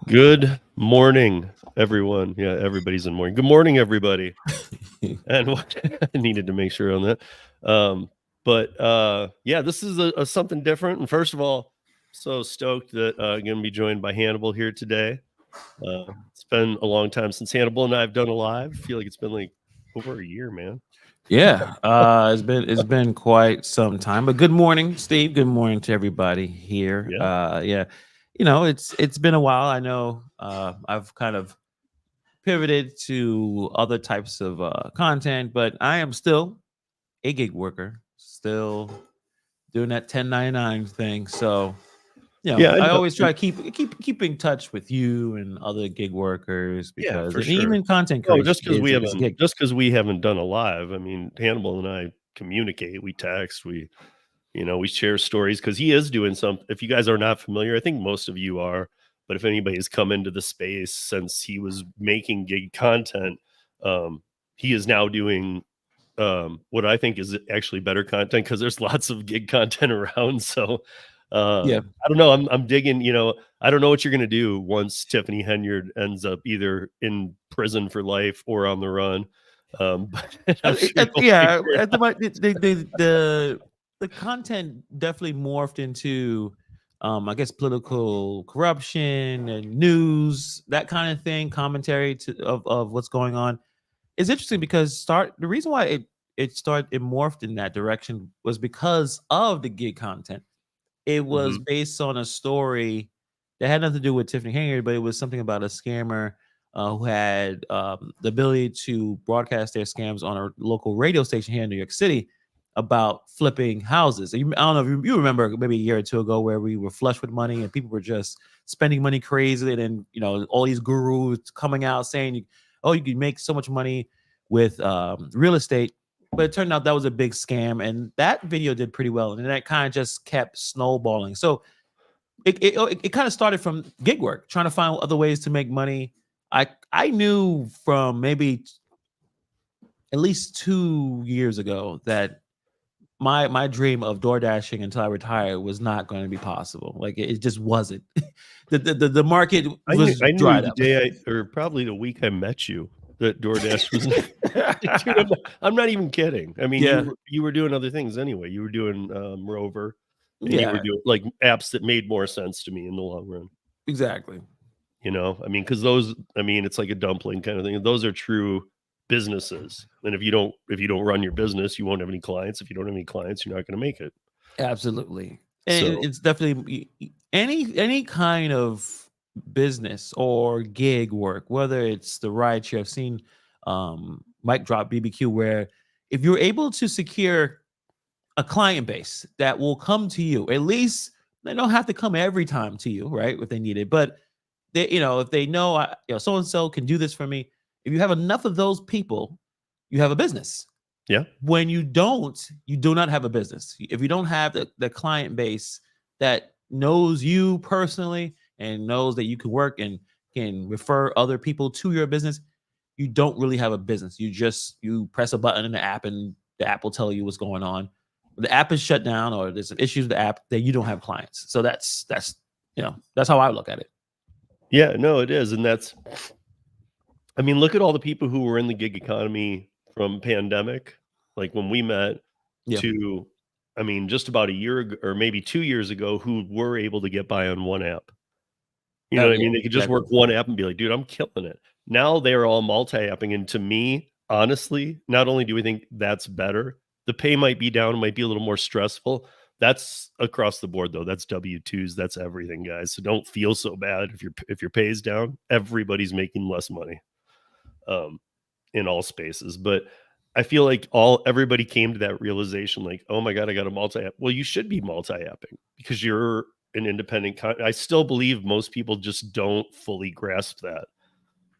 Good morning, everyone. Yeah, everybody's in morning. Good morning, everybody. And I needed to make sure on that. Yeah, this is a something different. And first of all, so stoked that I'm going to be joined by Hannibal here today. It's been a long time since Hannibal and I have done a live. I feel like it's been like over a year, man. Yeah, it's been quite some time. But good morning, Steve. Good morning to everybody here. Yeah. Yeah, it's been a while. I know I've kind of pivoted to other types of content, but I am still a gig worker, still doing that 1099 thing. So Yeah, I I know. always try to keep in touch with you and other gig workers Yeah, because for and sure. even content Oh, creation is a gig. just because we haven't done a live, I mean, Hannibal and I communicate, we text, we share stories because he is doing some. If you guys are not familiar, I think most of you are, but if anybody's come into the space since he was making gig content, um, he is now doing what I think is actually better content because there's lots of gig content around. So Yeah. I don't know. I'm digging. I don't know what you're gonna do once Tiffany Henyard ends up either in prison for life or on the run. But I'm sure you'll Yeah, figure it at the mo- the content definitely morphed into, I guess, political corruption and news, that kind of thing, commentary of what's going on. It's interesting because the reason why it morphed in that direction was because of the gig content. It out. was based on a story that had nothing to do with Tiffany Henry, but it was something about a scammer who had the ability to broadcast their scams on a local radio station here in New York City about flipping houses. I don't know if you remember maybe a year or two ago where we were flush with money and people were just spending money crazy, and then all these gurus coming out saying, "Oh, you can make so much money with real estate." But it turned out that was a big scam, and that video did pretty well, and that kind of just kept snowballing. So it kind of started from gig work, trying to find other ways to make money. I knew from maybe at least 2 years ago that my dream of door dashing until I retire was not going to be possible. Like it just wasn't. The market was I knew dried the up. day or probably the week I met you that DoorDash was dude, I'm not even kidding. I mean, Yeah, you were doing other things anyway. You were doing, Rover, and you were yeah, doing, like, apps that made more sense to me in the long run, exactly. I mean, because it's like a dumpling kinda thing. Those are true businesses, and if you don't run your business, you won't have any clients. If you don't have any clients, you're not gonna make it. Absolutely. And So it's definitely any kind of business or gig work, whether it's the ride share. I've seen Mike Drop BBQ where if you're able to secure a client base that will come to you, at least they don't have to come every time to you, right? If they need it, but if they know, so and so can do this for me. If you have enough of those people, you have a business. yeah. When you don't, you do not have a business. If you don't have the client base that knows you personally and knows that you can work and can refer other people to your business, you don't really have a business. You press a button in the app and the app will tell you what's going on. When the app is shut down or there's an issue with the app, then you don't have clients. So that's how I look at it. Yeah, no, it is, and look at all the people who were in the gig economy from pandemic, like when we met, Yeah, to, just about a year ago or maybe 2 years ago, who were able to get by on one app. You know what I yeah, mean? They could just exactly. work one app and be like, "Dude, I'm killing it." Now they're all multi-apping, and to me, honestly, not only do we think that's better, the pay might be down, it might be a little more stressful. That's across the board, though. That's W-2s, that's everything, guys. So don't feel so bad if your pay is down. Everybody's making less money. Um, in all spaces. But I feel like everybody came to that realization, like, oh my God, I got a multi-app. Well, you should be multi-apping because you're an independent. I still believe most people just don't fully grasp that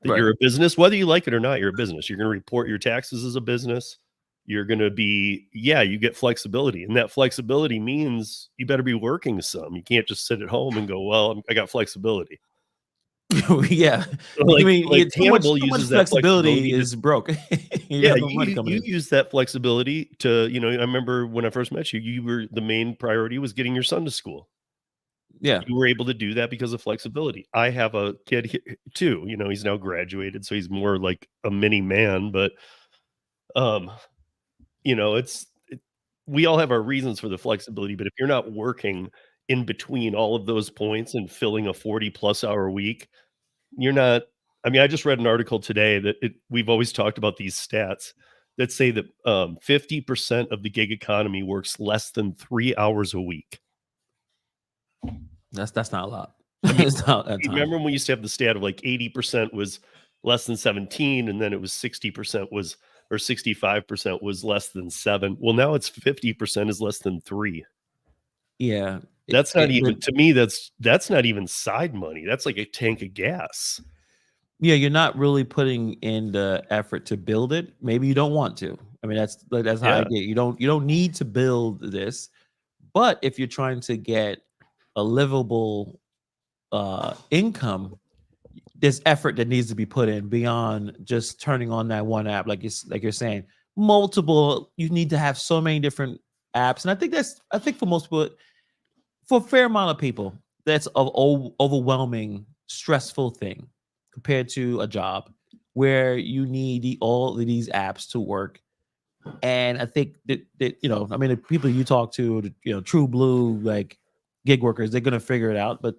Right. you're a business, whether you like it or not. You're a business. You're going to report your taxes as a business. You're going to be, yeah, you get flexibility, and that flexibility means you better be working some. You can't just sit at home and go, well, I got flexibility. Yeah. I like mean, like too Hannibal much uses that flexibility flexibility to. is broke. You Yeah, have no money you coming you in. use that flexibility to, I remember when I first met you, you were the main priority was getting your son to school. Yeah. You were able to do that because of flexibility. I have a kid too, he's now graduated, so he's more like a mini man, but um, it's we all have our reasons for the flexibility, but if you're not working in between all of those points and filling a 40 plus hour week, you're not. I mean, I just read an article today that we've always talked about these stats that say that 50% of the gig economy works less than 3 hours a week. That's not a lot. I mean, It's not that time. remember when we used to have the stat of like 80% was less than 17, and then it was 60% was, or 65% was less than 7. Well, now it's 50% is less than 3. Yeah. That's not even, But to me, that's not even side money. That's like a tank of gas. yeah, you're not really putting in the effort to build it. Maybe you don't want to. I mean, that's how I Yeah. get it. You don't need to build this, but if you're trying to get a livable income, there's effort that needs to be put in beyond just turning on that one app. Like you're saying, multiple. You need to have so many different apps, and I think for most people, for a fair amount of people, that's an overwhelming, stressful thing compared to a job where you need all of these apps to work. And I think that I mean, the people you talk to, true blue like gig workers, they're gonna figure it out. But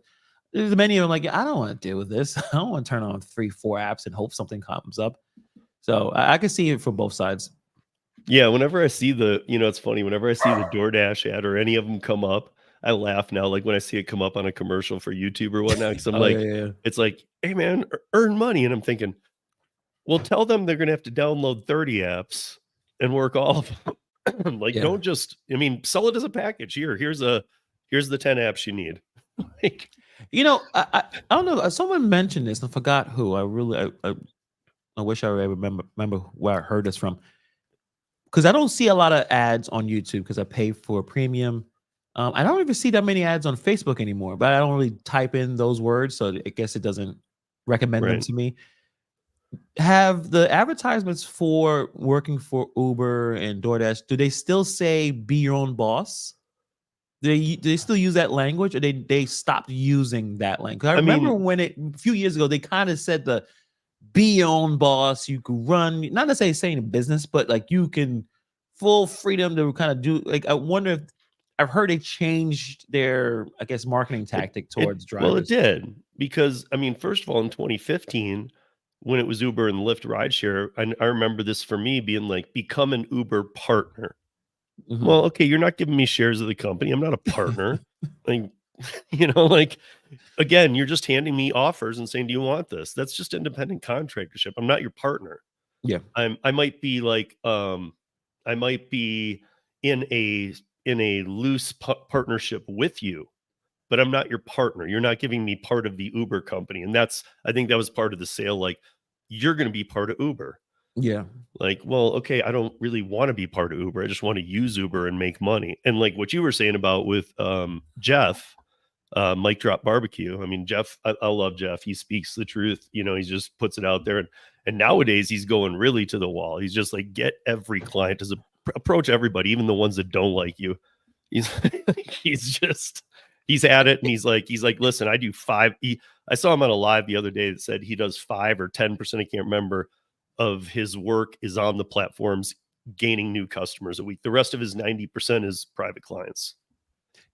there's many of them like, I don't want to deal with this. I don't want to turn on 3, 4 apps and hope something comes up. So I can see it from both sides. Yeah, whenever I see it's funny, whenever I see the DoorDash ad or any of them come up, I laugh now, like when I see it come up on a commercial for YouTube or whatnot, because I'm Oh yeah, like, yeah, yeah. it's like, hey man, earn money. And I'm thinking, well, tell them they're gonna have to download 30 apps and work all of them. Like, Yeah. don't just, I mean, sell it as a package. Here's the 10 apps you need. Like, I don't know. Someone mentioned this. And I forgot who. I wish I remember where I heard this from. Because I don't see a lot of ads on YouTube because I pay for a premium. I don't even see that many ads on Facebook anymore. But I don't really type in those words, so I guess it doesn't recommend them right. to me. Have the advertisements for working for Uber and DoorDash, do they still say be your own boss? Do they still use that language, or they stopped using that language? 'Cause I I remember mean, when a few years ago they kind of said the be your own boss. You could run, not necessarily saying a business, but like you can full freedom to kind of do. Like I wonder if I've heard they changed their, I guess, marketing tactic towards it drivers. did, because I mean, first of all, in 2015, when it was Uber and Lyft rideshare, I remember this for me being like, become an Uber partner. Mhm. Well, okay, you're not giving me shares of the company. I'm not a partner. Like, like, again, you're just handing me offers and saying, "Do you want this?" That's just independent contractorship. I'm not your partner. Yeah, I might be like, I might be in a loose partnership with you, but I'm not your partner. You're not giving me part of the Uber company. And I think that was part of the sale. Like, you're going to be part of Uber. yeah, Like, well, okay, I don't really want to be part of Uber. I just want to use Uber and make money. And like what you were saying about with Jeff, Mike Drop Barbecue. I mean, Jeff, I love Jeff. He speaks the truth. He just puts it out there. And nowadays he's going really to the wall. He's just like, get every client to approach everybody, even the ones that don't like you. He's he's at it, and he's like, listen, I do 5. I saw him on a live the other day that said he does 5 or 10%. I can't remember, of his work is on the platforms gaining new customers a week. The rest of his 90% is private clients.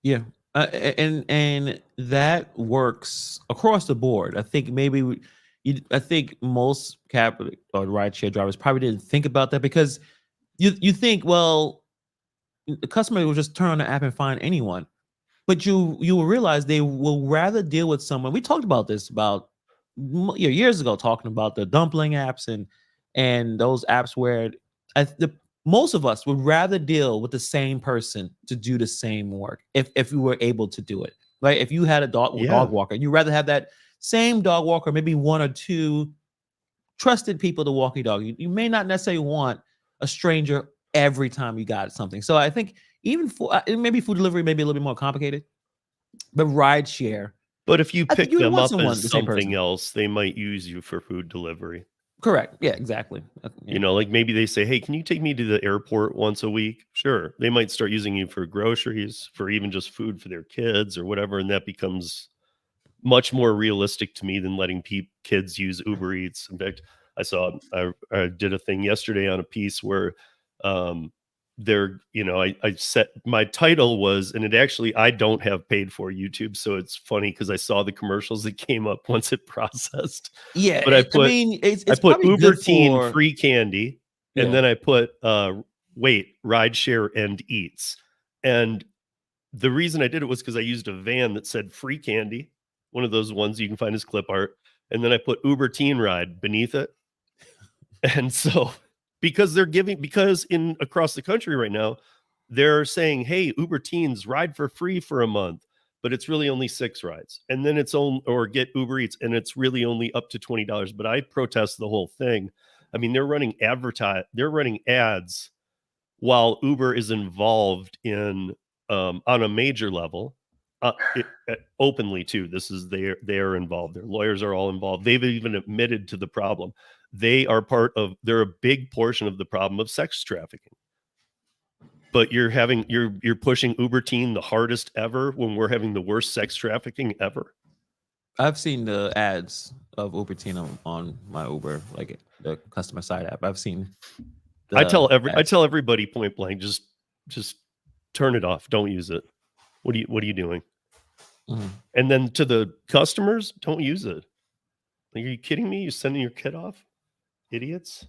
yeah. And that works across the board. I think I think most cab or rideshare drivers probably didn't think about that because you think, well, the customer will just turn on the app and find anyone. But you will realize they will rather deal with someone. We talked about this about years ago, talking about the dumpling apps and those apps where most of us would rather deal with the same person to do the same work if we were able to do it. Right? If you had a dog Yeah. walker, you'd rather have that same dog walker, maybe 1 or 2 trusted people to walk your dog. You may not necessarily want a stranger every time you got something. So I think even for maybe food delivery may be a little bit more complicated, but ride share, But if you I think pick you would them want up someone, as the same something person. else, they might use you for food delivery. Correct. Yeah, exactly. You know, like maybe they say, hey, can you take me to the airport once a week? Sure. They might start using you for groceries, for even just food for their kids or whatever. And that becomes much more realistic to me than letting kids use Uber Eats. In fact, I did a thing yesterday on a piece where I set my title was, and it actually, I don't have paid for YouTube. So it's funny because I saw the commercials that came up once it processed. Yeah, But I mean, I it's put probably Uber good Teen for free candy, and yeah. then I put ride share and eats. And the reason I did it was because I used a van that said free candy, one of those ones you can find as clip art, and then I put Uber Teen Ride beneath it. And so because in across the country right now, they're saying, hey, Uber Teens ride for free for a month, but it's really only 6 rides. And then it's on or get Uber Eats and it's really only up to $20. But I protest the whole thing. I mean, they're running ads while Uber is involved in on a major level, openly too. This is they are involved. Their lawyers are all involved. They've even admitted to the problem. They're a big portion of the problem of sex trafficking. But you're pushing Uber Teen the hardest ever when we're having the worst sex trafficking ever. I've seen the ads of Uber Teen on my Uber, like the customer side app. I've seen I tell ads. everybody point blank, just turn it off. Don't use it. What are you doing? Mhm. And then to the customers, don't use it. Like, are you kidding me? You're sending your kid off? Idiots.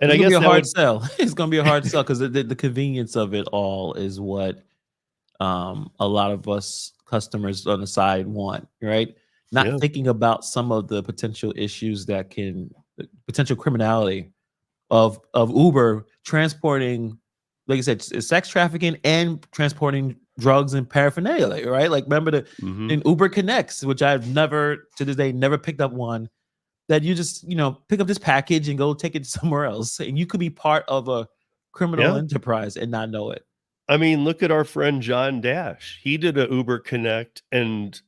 And It's I gonna be guess a that hard would sell. It's gonna be a hard sell because the convenience of it all is what a lot of us customers on the side want, right? Not yeah. thinking about some of the potential issues that can potential criminality of Uber transporting, like I said, sex trafficking and transporting drugs and paraphernalia, right? Like remember Mhm. in Uber Connects, which I've never to this day never picked up one that you just pick up this package and go take it somewhere else, and you could be part of a criminal Yeah. enterprise and not know it. I mean, look at our friend John Dash. He did a Uber Connect and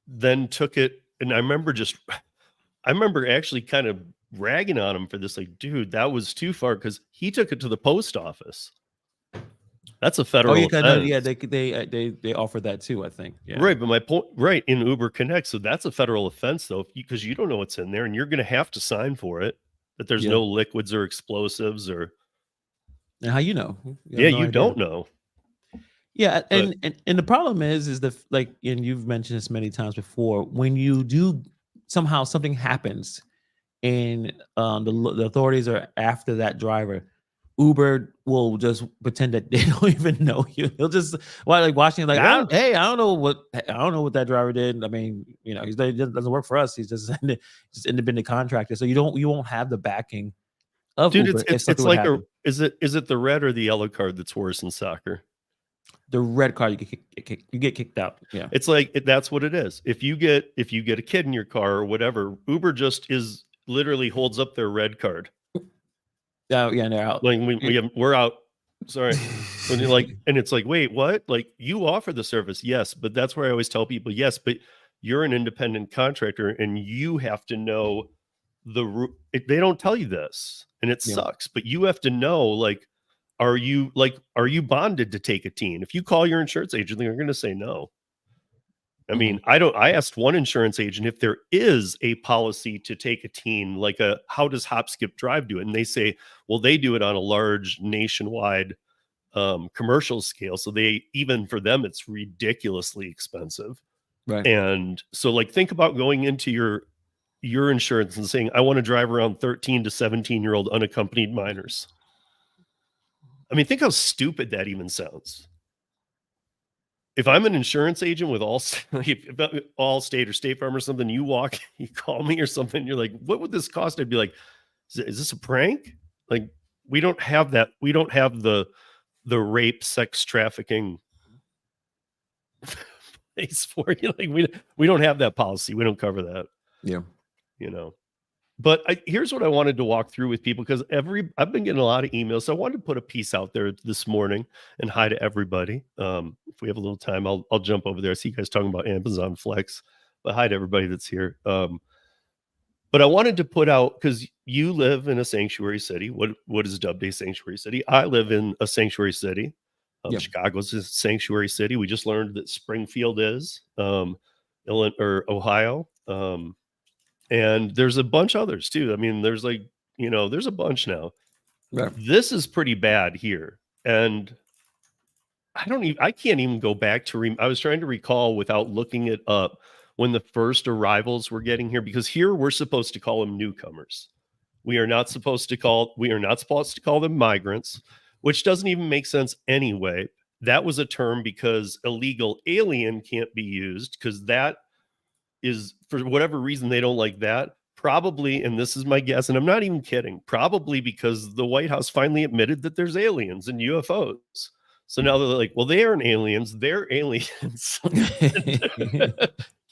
then took it. And I remember actually kind of ragging on him for this. Like, dude, that was too far because he took it to the post office. That's a Oh federal yeah, kind of. Yeah, offense. they offer that too. I think. Yeah. Right. But my point, right, in Uber Connect. So that's a federal offense, though, because you don't know what's in there and you're going to have to sign for it, that there's Yeah. no liquids or explosives or, And how you know? You have yeah, no you idea. don't know. Yeah, But and the problem is the like, and you've mentioned this many times before. When you do somehow something happens, and the authorities are after that driver, Uber will just pretend that they don't even know you. They'll just while like watching, like, yeah, hey, I don't know what that driver did. I mean, he doesn't work for us. He's just just independent contractor. So you won't have the backing of dude, Uber if it's something would like happen. is it the red or the yellow card that's worse in soccer? The red card, you get kicked out. Yeah. It's like that's what it is. If you get a kid in your car or whatever, Uber just is literally holds up their red card. Oh, yeah, and they're out. Like we're out. Sorry. When you're like, and it's like, wait, what? Like you offer the service, yes, but that's where I always tell people, yes, but you're an independent contractor and you have to know they don't tell you this, and it Yeah. sucks, but you have to know, like, are you bonded to take a teen? If you call your insurance agent, they're going to say no. I Mhm. mean, I asked one insurance agent if there is a policy to take a teen, like how does Hop Skip Drive do it? And they say, well, they do it on a large nationwide commercial scale. So even for them, it's ridiculously expensive. Right. And so like, think about going into your insurance and saying, I want to drive around 13 to 17-year-old unaccompanied minors. I mean, think how stupid that even sounds. If I'm an insurance agent with Allstate or State Farm or something, you call me or something, you're like, what would this cost? I'd be like, is this a prank? Like, we don't have that. We don't have the rape, sex trafficking place for you. Like, we don't have that policy. We don't cover that, Yeah. you know. But here's what I wanted to walk through with people, because I've been getting a lot of emails. So I wanted to put a piece out there this morning and hi to everybody. If we have a little time, I'll jump over there. I see you guys talking about Amazon Flex, but hi to everybody that's here. But I wanted to put out, because you live in a sanctuary city. What is dubbed a sanctuary city? I live in a sanctuary city. Yeah. Chicago's a sanctuary city. We just learned that Springfield is, Illinois or Ohio, and there's a bunch others too. I mean, there's like, there's a bunch now. Right. This is pretty bad here, and I can't even go back to. I was trying to recall without looking it up when the first arrivals were getting here, because here we're supposed to call them newcomers. We are not supposed to call them migrants, which doesn't even make sense anyway. That was a term because illegal alien can't be used, because that is, for whatever reason, they don't like that. Probably, and this is my guess, and I'm not even kidding, probably because the White House finally admitted that there's aliens and UFOs. So now they're like, well, they aren't aliens, they're aliens.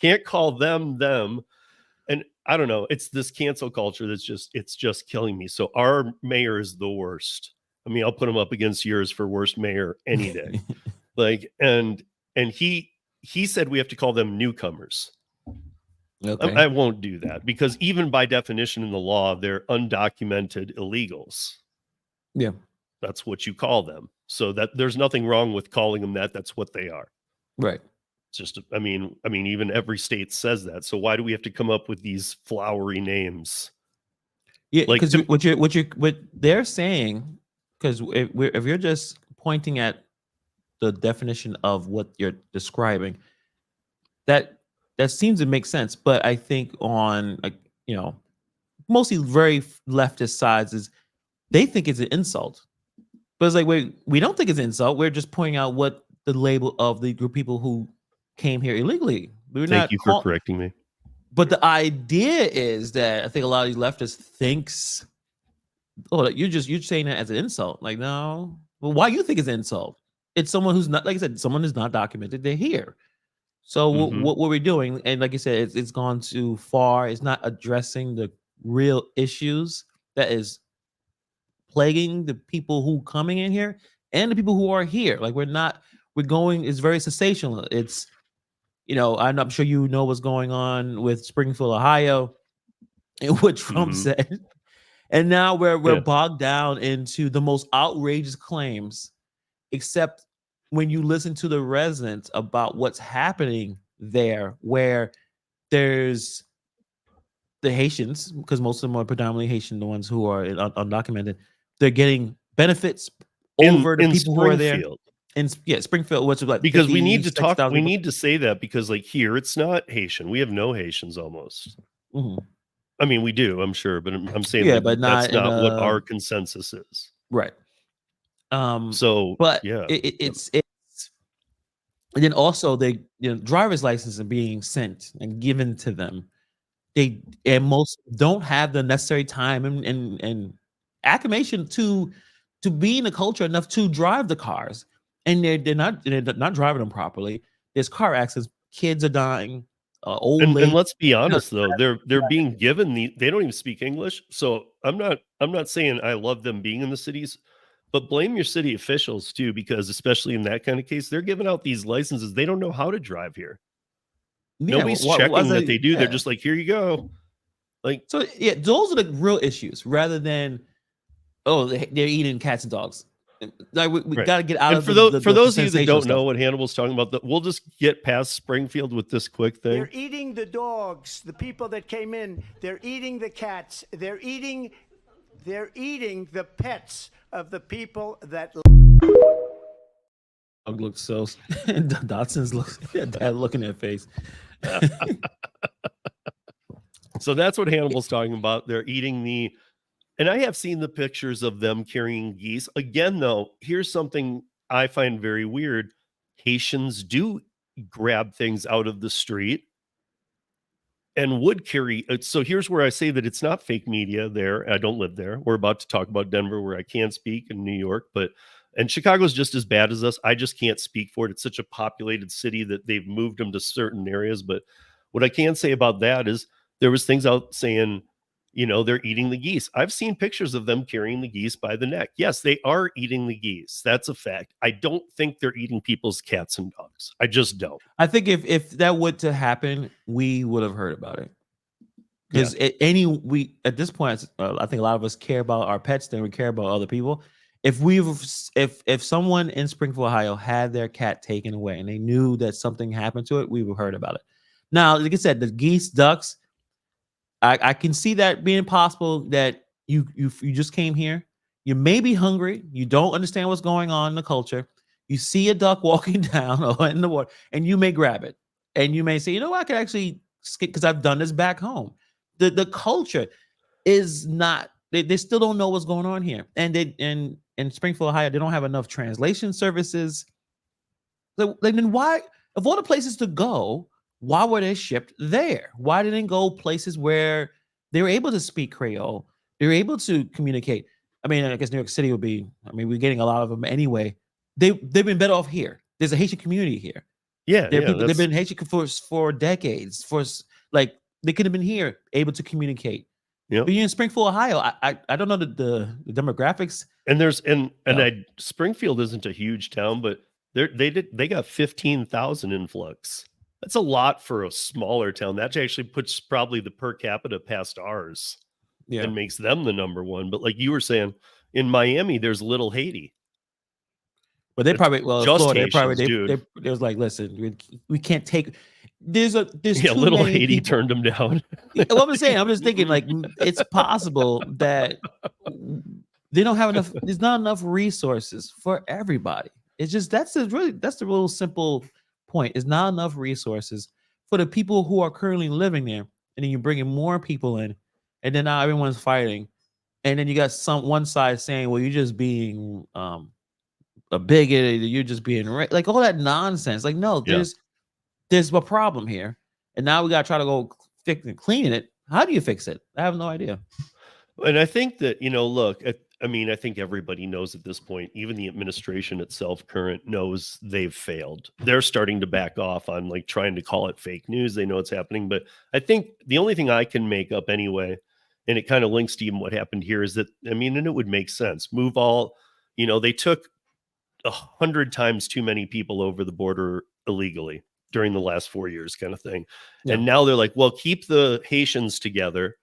Can't call them. And I don't know, it's this cancel culture that's just killing me. So our mayor is the worst. I mean, I'll put him up against yours for worst mayor any day. Like, and he said we have to call them newcomers. Okay. I won't do that, because even by definition in the law, they're undocumented illegals. Yeah. That's what you call them. So that there's nothing wrong with calling them that. That's what they are. Right. It's just, I mean, even every state says that. So why do we have to come up with these flowery names? Yeah, Like, because what they're saying, because if you're just pointing at the definition of what you're describing, that seems to make sense. But I think on, like, mostly very leftist sides, is they think it's an insult. But it's like, wait, we don't think it's an insult. We're just pointing out what the label of the group of people who came here illegally. Thank you for correcting me. But the idea is that I think a lot of these leftists thinks, oh, you're saying that as an insult. Like, no. Well, why you think it's an insult? It's someone who's not, like I said, someone who's not documented. They're here. So what we're doing, and like you said, it's gone too far. It's not addressing the real issues that is plaguing the people who coming in here and the people who are here. Like, it's very sensational. It's, I'm sure you know what's going on with Springfield, Ohio, and what Trump said. And now we're bogged down into the most outrageous claims, except when you listen to the residents about what's happening there, where there's the Haitians, because most of them are predominantly Haitian, the ones who are undocumented, they're getting benefits over the people who are there. In Springfield, which is like, because we need to talk. We need to say that, because like here, it's not Haitian. We have no Haitians almost. Mm-hmm. I mean, we do, I'm sure, but I'm saying but that's not what our consensus is. Right. So, but yeah, it's and then also they, driver's licenses are being sent and given to them. And most don't have the necessary time and acclimation to be in the culture enough to drive the cars, and they're not driving them properly. There's car accidents, kids are dying, and let's be honest though, they're being given they don't even speak English. So I'm not saying I love them being in the cities, but blame your city officials too, because especially in that kind of case, they're giving out these licenses. They don't know how to drive here. Nobody's checking that they do. They're just like, here you go. Like, so yeah, those are the real issues, rather than, oh, they're eating cats and dogs. Like, we got to get out of for those of you that don't know what Hannibal's talking about, we'll just get past Springfield with this quick thing. They're eating the dogs, the people that came in. They're eating the cats. They're eating the pets of the people that. Dog looks so. Dotson's looking at face. So that's what Hannibal's talking about. They're eating and I have seen the pictures of them carrying geese. Again, though, here's something I find very weird. Haitians do grab things out of the street and would carry. So here's where I say that it's not fake media there. I don't live there. We're about to talk about Denver, where I can speak, in New York, and Chicago's just as bad as us. I just can't speak for it. It's such a populated city that they've moved them to certain areas. But what I can say about that is there was things out saying, they're eating the geese. I've seen pictures of them carrying the geese by the neck. Yes, they are eating the geese. That's a fact. I don't think they're eating people's cats and dogs. I just don't. I think if that were to happen, we would have heard about it. because we at this point, I think a lot of us care about our pets than we care about other people. If someone in Springfield, Ohio, had their cat taken away and they knew that something happened to it, we would heard about it. Now, like I said, the geese, ducks, I can see that being possible. That you just came here, you may be hungry, you don't understand what's going on in the culture. You see a duck walking down or in the water, and you may grab it, and you may say, you know what, I could actually skip because I've done this back home. The culture is not. They still don't know what's going on here, and they in Springfield, Ohio, they don't have enough translation services. So then why, of all the places to go, why were they shipped there? Why didn't they go places where they were able to speak Creole? They were able to communicate. I mean, I guess New York City would be. I mean, we're getting a lot of them anyway. They've been better off here. There's a Haitian community here. Yeah, There are yeah, people. They've been Haitian for decades. Like they could have been here, able to communicate. yeah. But you're in Springfield, Ohio. I don't know the demographics. And there's Yeah. Springfield isn't a huge town, but they got 15,000 influx. That's a lot for a smaller town. That actually puts probably the per capita past ours Yeah. and makes them the number one. But like you were saying, in Miami, there's Little Haiti. But they It's probably, well, in just Florida, they probably Haitians, dude. they was like, listen, we can't take. There's Yeah, too Little many Haiti people. turned them down. What I'm saying, I'm just thinking like it's possible that they don't have enough. There's not enough resources for everybody. It's just that's the real simple point. It's not enough resources for the people who are currently living there, and then you're bringing more people in, and then now everyone's fighting, and then you got one side saying, well, you're just being a bigot, you're just being like all that nonsense. Like, no, Yeah. there's a problem here, and now we got to try to go fix and clean it. How do you fix it? I have no idea. And I think that, look, I mean, I think everybody knows at this point, even the administration itself, current, knows they've failed. They're starting to back off on like trying to call it fake news. They know it's happening. But I think the only thing I can make up anyway, and it kind of links to even what happened here, is that, I mean, and it would make sense. They took 100 times too many people over the border illegally during the last 4 years, kind of thing. Yeah. And now they're like, well, keep the Haitians together,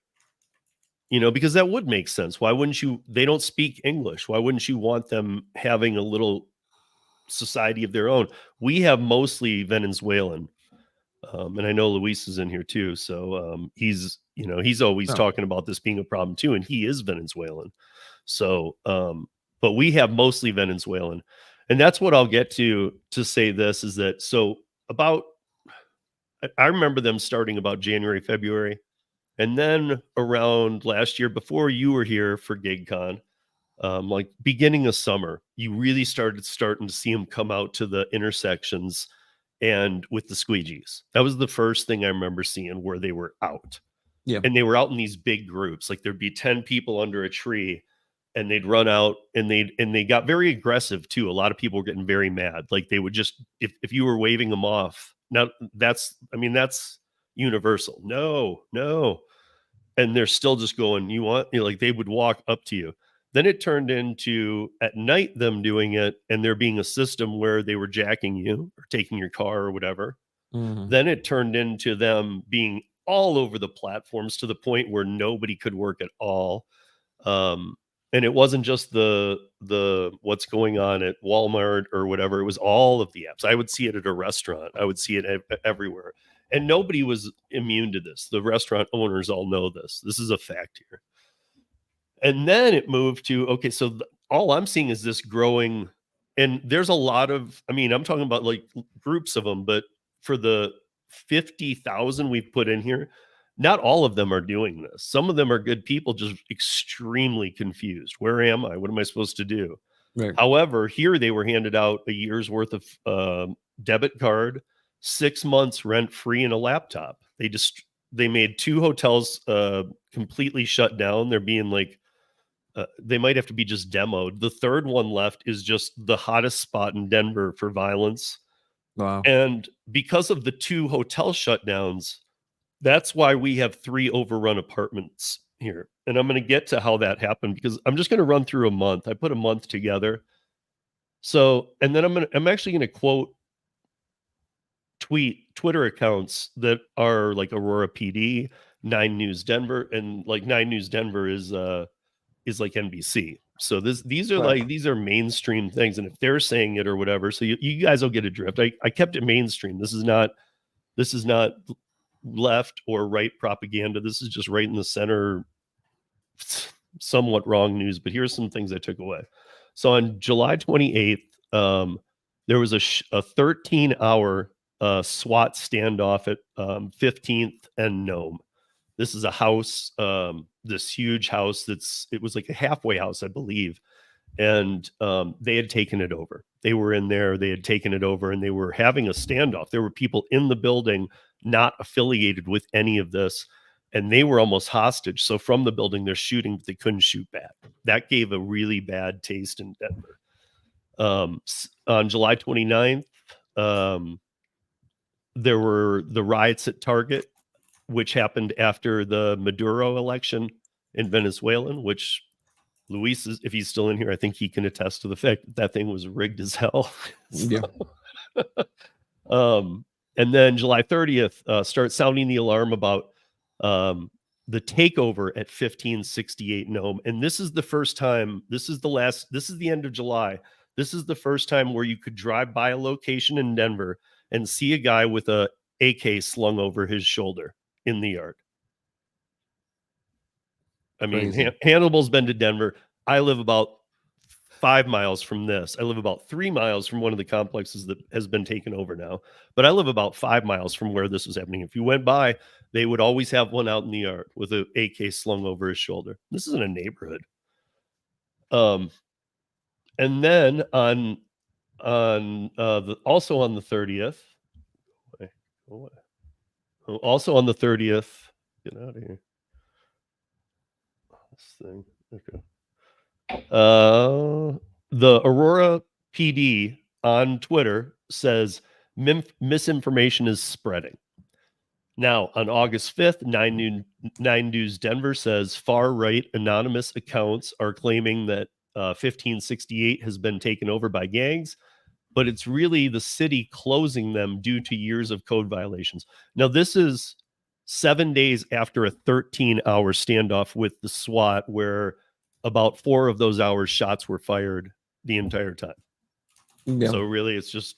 because that would make sense. Why wouldn't you? They don't speak English. Why wouldn't you want them having a little society of their own? We have mostly Venezuelan. And I know Luis is in here too. So he's always talking about this being a problem too. And he is Venezuelan. So, but we have mostly Venezuelan. And that's what I'll get to say this is that, so I remember them starting about January, February. And then around last year, before you were here for GigCon, like beginning of summer, you really starting to see them come out to the intersections and with the squeegees. That was the first thing I remember seeing where they were out. Yeah. And they were out in these big groups. Like there'd be 10 people under a tree and they'd run out and they got very aggressive too. A lot of people were getting very mad. Like they would just, if you were waving them off, now that's universal. No. And they're still just going, like they would walk up to you. Then it turned into at night them doing it and there being a system where they were jacking you or taking your car or whatever. Mhm. Then it turned into them being all over the platforms to the point where nobody could work at all. And it wasn't just the what's going on at Walmart or whatever. It was all of the apps. I would see it at a restaurant. I would see it everywhere. And nobody was immune to this. The restaurant owners all know this. This is a fact here. And then it moved to, okay, so all I'm seeing is this growing. And there's a lot of, I'm talking about like groups of them, but for the 50,000 we've put in here, not all of them are doing this. Some of them are good people, just extremely confused. Where am I? What am I supposed to do? Right. However, here they were handed out a year's worth of debit card, 6 months rent free, and a laptop. They made 2 hotels completely shut down. They're being like, they might have to be just demoed. The third one left is just the hottest spot in Denver for violence. Wow. And because of the 2 hotel shutdowns, that's why we have 3 overrun apartments here. And I'm going to get to how that happened because I'm just going to run through a month. I put a month together. So, and then I'm actually going to quote Twitter accounts that are like Aurora PD, 9 News Denver, and like 9 News Denver is like NBC. So these are Right. like, these are mainstream things, and if they're saying it or whatever, so you guys will get a drift. I kept it mainstream. This is not left or right propaganda. This is just right in the center, somewhat wrong news. But here's some things I took away. So on July 28th, there was a 13-hour SWAT standoff at 15th and Nome. This is a house, this huge house it was like a halfway house, I believe. And they had taken it over. They were in there, they had taken it over, and they were having a standoff. There were people in the building not affiliated with any of this, and they were almost hostage. So from the building, they're shooting, but they couldn't shoot back. That gave a really bad taste in Denver. On July 29th, there were the riots at Target, which happened after the Maduro election in Venezuela, which Luis is, if he's still in here, I think he can attest to the fact that thing was rigged as hell. Yeah. And then July 30th, start sounding the alarm about the takeover at 1568 Nome. And this is the first time, this is the end of July. This is the first time where you could drive by a location in Denver and see a guy with a AK slung over his shoulder in the yard. I mean, Hannibal's been to Denver. I live about 5 miles from this. I live about 3 miles from one of the complexes that has been taken over now. But I live about 5 miles from where this was happening. If you went by, they would always have one out in the yard with an AK slung over his shoulder. This isn't a neighborhood. And then also on the 30th, get out of here. This thing. Okay. The Aurora PD on Twitter says misinformation is spreading. Now, on August 5th, 9 News Denver says far-right anonymous accounts are claiming that 1568 has been taken over by gangs, but it's really the city closing them due to years of code violations. Now, this is 7 days after a 13-hour standoff with the SWAT, where about 4 of those hours shots were fired the entire time. Yeah. So really, it's just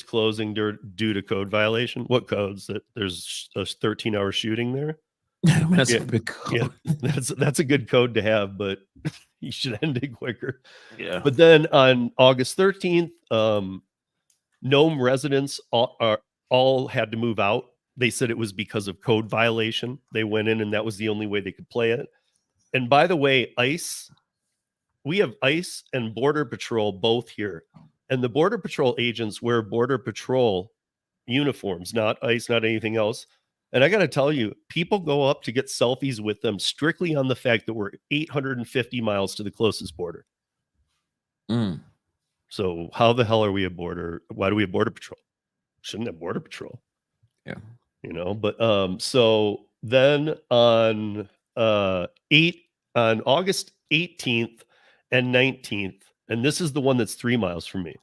closing due to code violation. What codes? That there's a 13-hour shooting there. That's a big code. Yeah, that's a good code to have, but you should end it quicker. Yeah. But then on August 13th, Nome residents all had to move out. They said it was because of code violation. They went in, and that was the only way they could play it. And by the way, we have ICE and Border Patrol both here. And the Border Patrol agents wear Border Patrol uniforms, not ICE, not anything else. And I got to tell you, people go up to get selfies with them strictly on the fact that we're 850 miles to the closest border. So how the hell are we a border? Why do we have Border Patrol? Shouldn't have Border Patrol. Yeah. But so then on August 18th and 19th, and this is the one that's 3 miles from me,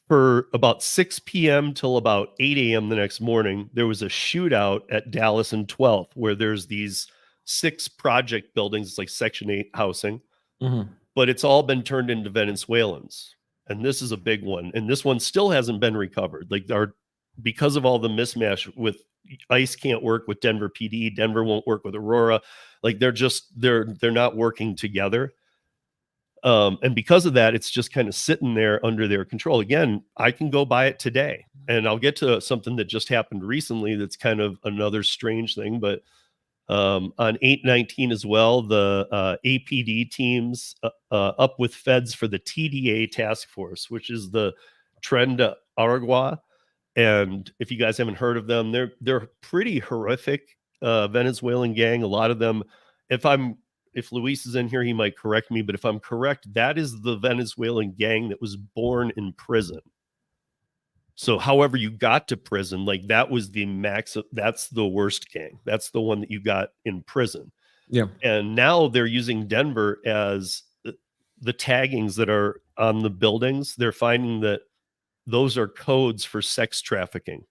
for about 6 p.m. till about 8 a.m. the next morning, there was a shootout at Dallas and 12th, where there's these 6 project buildings. It's like Section 8 housing, but it's all been turned into Venezuelans. And this is a big one. And this one still hasn't been recovered. Like, because of all the mismatch with ICE can't work with Denver PD, Denver won't work with Aurora. Like, they're not working together. And because of that, it's just kind of sitting there under their control. Again, I can go buy it today, and I'll get to something that just happened recently that's kind of another strange thing. But on 8/19 as well, the APD teams up with feds for the TDA task force, which is the Tren de Aragua. And if you guys haven't heard of them, they're pretty horrific Venezuelan gang. A lot of them, if Luis is in here, he might correct me, but if I'm correct, that is the Venezuelan gang that was born in prison. So however you got to prison, like, that was the that's the worst gang. That's the one that you got in prison. Yeah. And now they're using Denver as the taggings that are on the buildings. They're finding that those are codes for sex trafficking.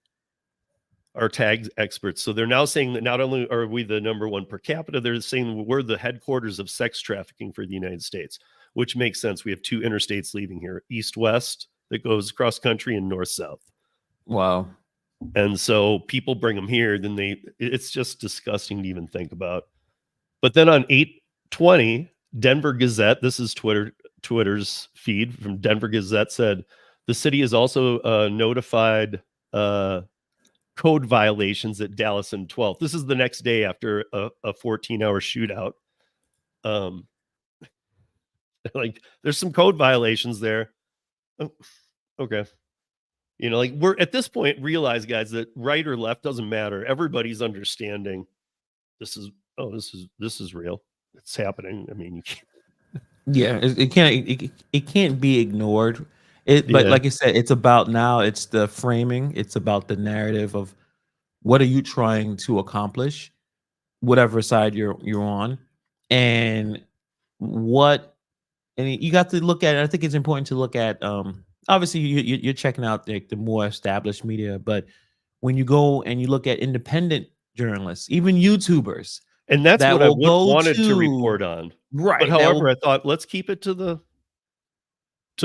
our tag experts. So they're now saying that not only are we the number one per capita, they're saying we're the headquarters of sex trafficking for the United States, which makes sense. We have two interstates leaving here, east-west that goes across country and north-south. Wow. And so people bring them here, then it's just disgusting to even think about. But then on 8/20, Denver Gazette, this is Twitter's feed from Denver Gazette, said the city is also notified code violations at Dallas and 12th. This is the next day after a 14-hour shootout. Like there's some code violations there. Oh, okay. You know, like we're at this point realize, guys, that right or left doesn't matter. Everybody's understanding this is real. It's happening. I mean, Yeah, it can't be ignored. But like I said, it's about now. It's the framing. It's about the narrative of what are you trying to accomplish, whatever side you're on, and what. And you got to look at it. I think it's important to look at. Obviously, you're checking out the more established media, but when you go and you look at independent journalists, even YouTubers, and that's that what I will go wanted to report on. Right. But however, I thought let's keep it to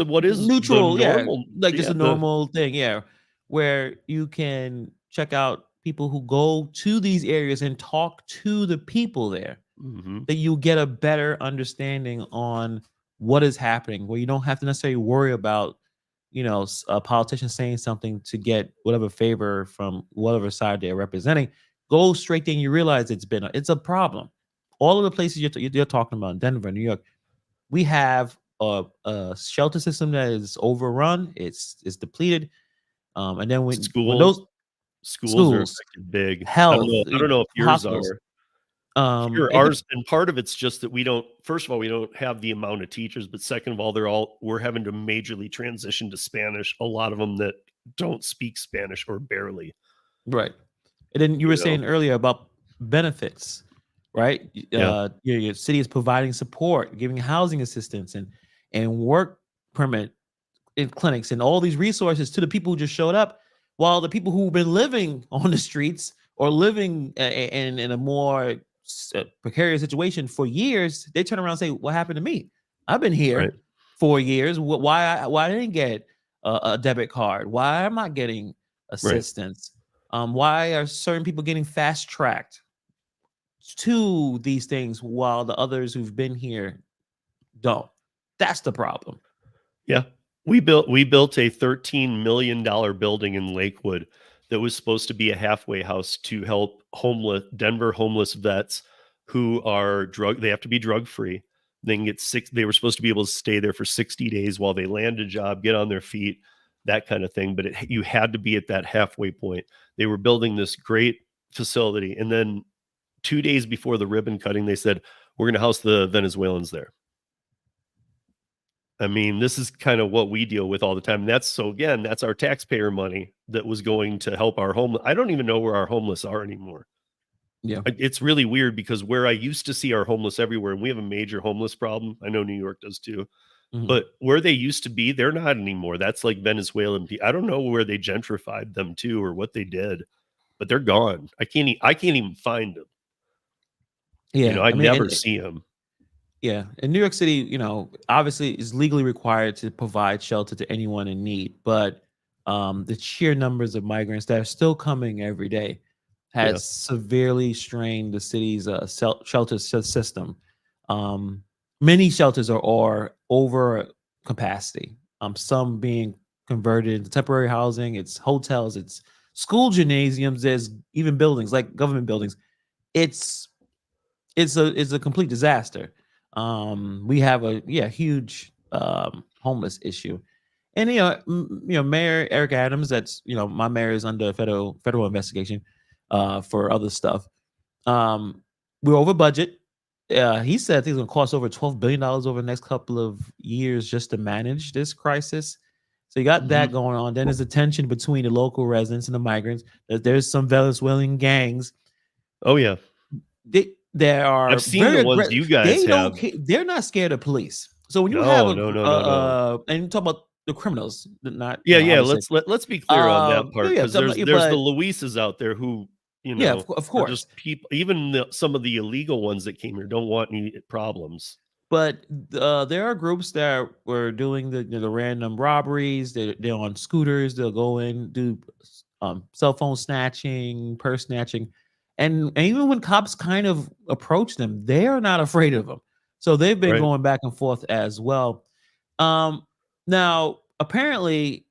what is neutral, the normal, like just a normal thing, where you can check out people who go to these areas and talk to the people there, that you get a better understanding on what is happening, where you don't have to necessarily worry about, a politician saying something to get whatever favor from whatever side they're representing. Go straight there and you realize it's a problem. All of the places you're talking about, Denver, New York, we have a shelter system that is overrun. It's depleted. And then when those schools are affected big. Health, I don't know if yours hospitals, are. Ours, and part of it's just that we don't. First of all, we don't have the amount of teachers, but second of all, we're having to majorly transition to Spanish. A lot of them that don't speak Spanish or barely. Right. And then you were saying earlier about benefits, right? Your city is providing support, giving housing assistance and work permit in clinics and all these resources to the people who just showed up, while the people who've been living on the streets or living in a more precarious situation for years, they turn around and say, "What happened to me? I've been here 4 years. Why I didn't get a debit card? Why am I getting assistance? Why are certain people getting fast tracked to these things while the others who've been here don't?" That's the problem. Yeah. We built a $13 million building in Lakewood that was supposed to be a halfway house to help Denver homeless vets who are they have to be drug free. They can get they were supposed to be able to stay there for 60 days while they land a job, get on their feet, that kind of thing. But you had to be at that halfway point. They were building this great facility. And then 2 days before the ribbon cutting, they said, we're going to house the Venezuelans there. I mean, this is kind of what we deal with all the time. And that's our taxpayer money that was going to help our homeless. I don't even know where our homeless are anymore. Yeah. It's really weird because where I used to see our homeless everywhere, and we have a major homeless problem. I know New York does too. But where they used to be, they're not anymore. That's like Venezuelan people. I don't know where they gentrified them to or what they did, but they're gone. I can't even find them. Yeah. I never see them. Yeah. In New York City, obviously is legally required to provide shelter to anyone in need, but the sheer numbers of migrants that are still coming every day has severely strained the city's shelter system. Many shelters are over capacity. Some being converted into temporary housing. It's hotels. It's school gymnasiums. There's even buildings like government buildings. It's a complete disaster. We have a huge homeless issue, and Mayor Eric Adams. That's my mayor is under federal investigation for other stuff. We're over budget. He said it's going to cost over $12 billion over the next couple of years just to manage this crisis. So you got that going on. Then there's a tension between the local residents and the migrants. There's some Venezuelan gangs. Oh yeah, there are. I've seen the ones you guys have. They're not scared of police. So when you no. and you talk about the criminals, not Yeah, yeah. obviously. Let's be clear on that part, Yeah, because there's the but Luises out there who, yeah, of are course. just people. Even some of the illegal ones that came here don't want any problems. But there are groups that were doing the random robberies. They're on scooters. They'll go in, do cell phone snatching, purse snatching, and even when cops kind of approach them, they are not afraid of them. So they've been Right. going back and forth as well. Now apparently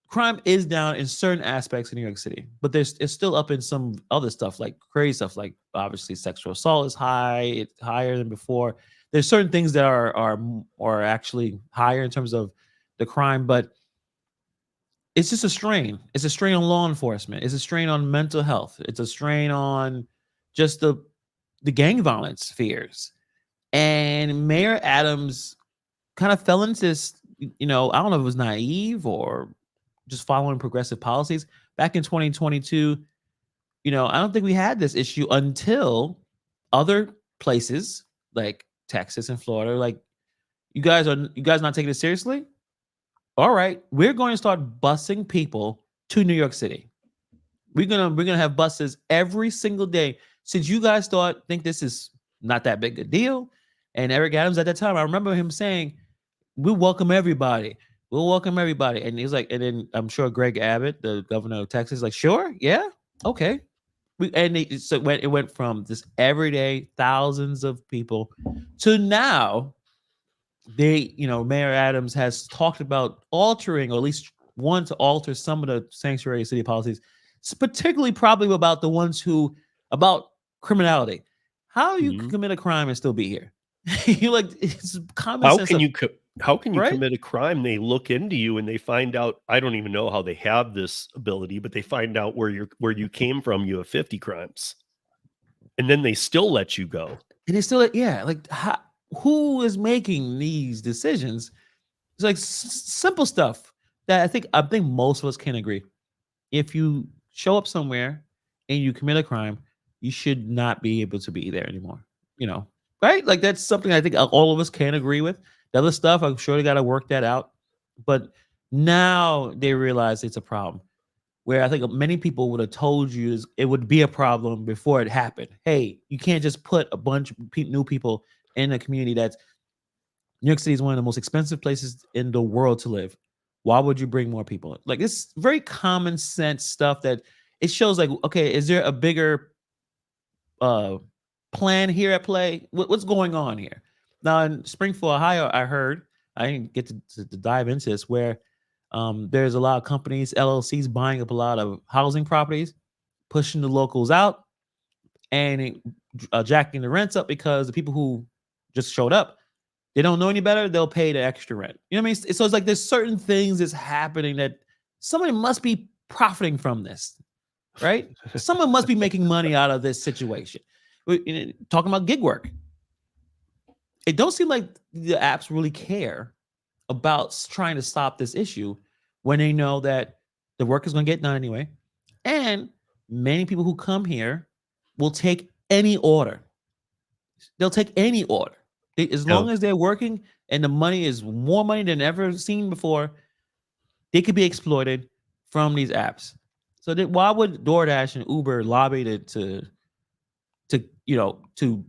crime is down in certain aspects of New York City, but it's still up in some other stuff, like crazy stuff, like obviously sexual assault is high, it's higher than before. There's certain things that are actually higher in terms of the crime, but it's just a strain. It's a strain on law enforcement. It's a strain on mental health. It's a strain on just the gang violence fears. And Mayor Adams kind of fell into this, I don't know if it was naive or just following progressive policies. Back in 2022, I don't think we had this issue until other places like Texas and Florida, like, you guys not taking it seriously? All right, we're going to start busing people to New York City. We're gonna have buses every single day. Since you guys think this is not that big a deal. And Eric Adams at that time, I remember him saying, we welcome everybody. We'll welcome everybody. And he's like, and then I'm sure Greg Abbott, the governor of Texas, is like, sure, yeah, okay. It went from this everyday thousands of people to now Mayor Adams has talked about altering, or at least want to alter some of the sanctuary city policies, particularly probably about the ones about criminality. How you can Mhm. commit a crime and still be here? You like, it's common How sense can of, how can you right? commit a crime? They look into you and they find out. I don't even know how they have this ability, but they find out where you came from. You have 50 crimes, and then they still let you go. And it's still like, yeah, like who is making these decisions? It's like simple stuff that I think most of us can agree. If you show up somewhere and you commit a crime, you should not be able to be there anymore. You know, right? Like that's something I think all of us can agree with. The other stuff, I'm sure they got to work that out. But now they realize it's a problem. Where I think many people would have told you it would be a problem before it happened. Hey, you can't just put a bunch of new people in a community that's New York City is one of the most expensive places in the world to live. Why would you bring more people? Like it's very common sense stuff that it shows like, okay, is there a bigger uh plan here at play? What's going on here? Now in Springfield, Ohio, I heard, I didn't get to dive into this, where there's a lot of companies, LLCs buying up a lot of housing properties, pushing the locals out, and jacking the rents up because the people who just showed up, they don't know any better, they'll pay the extra rent. You know what I mean? So it's like there's certain things that's happening that somebody must be profiting from this, right? Someone must be making money out of this situation. Talking about gig work, it don't seem like the apps really care about trying to stop this issue when they know that the work is going to get done anyway. And many people who come here will take any order. They'll take any order. As Yeah. long as they're working and the money is more money than ever seen before, they could be exploited from these apps. So why would DoorDash and Uber lobby to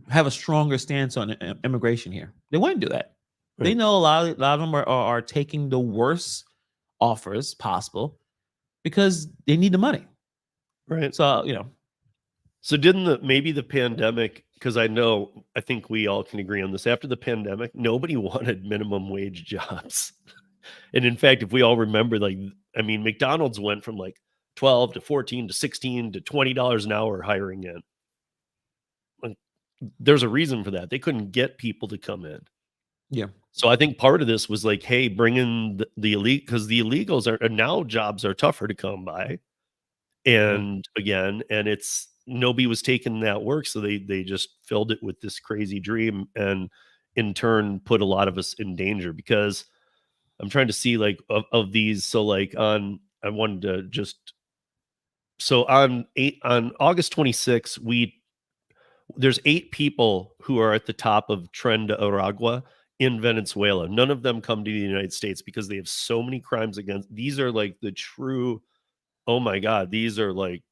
have a stronger stance on immigration here? They wouldn't do that. They Right. know a lot of them are taking the worst offers possible because they need the money. Right. So So didn't maybe the pandemic, because I think we all can agree on this. After the pandemic, nobody wanted minimum wage jobs. And in fact, if we all remember, like, I mean, McDonald's went from like 12 to 14 to 16 to $20 an hour hiring in. Like, there's a reason for that. They couldn't get people to come in. yeah, So I think part of this was like, hey, bring in the elite, because the illegals are now, jobs are tougher to come by. And again, and it's nobody was taking that work, so they just filled it with this crazy dream, and in turn put a lot of us in danger. Because I'm trying to see, like, of these, so like on I wanted to just so on August 26th, there's 8 people who are at the top of Tren de Aragua, in Venezuela. None of them come to the United States because they have so many crimes against. These are like the true, oh my God, these are like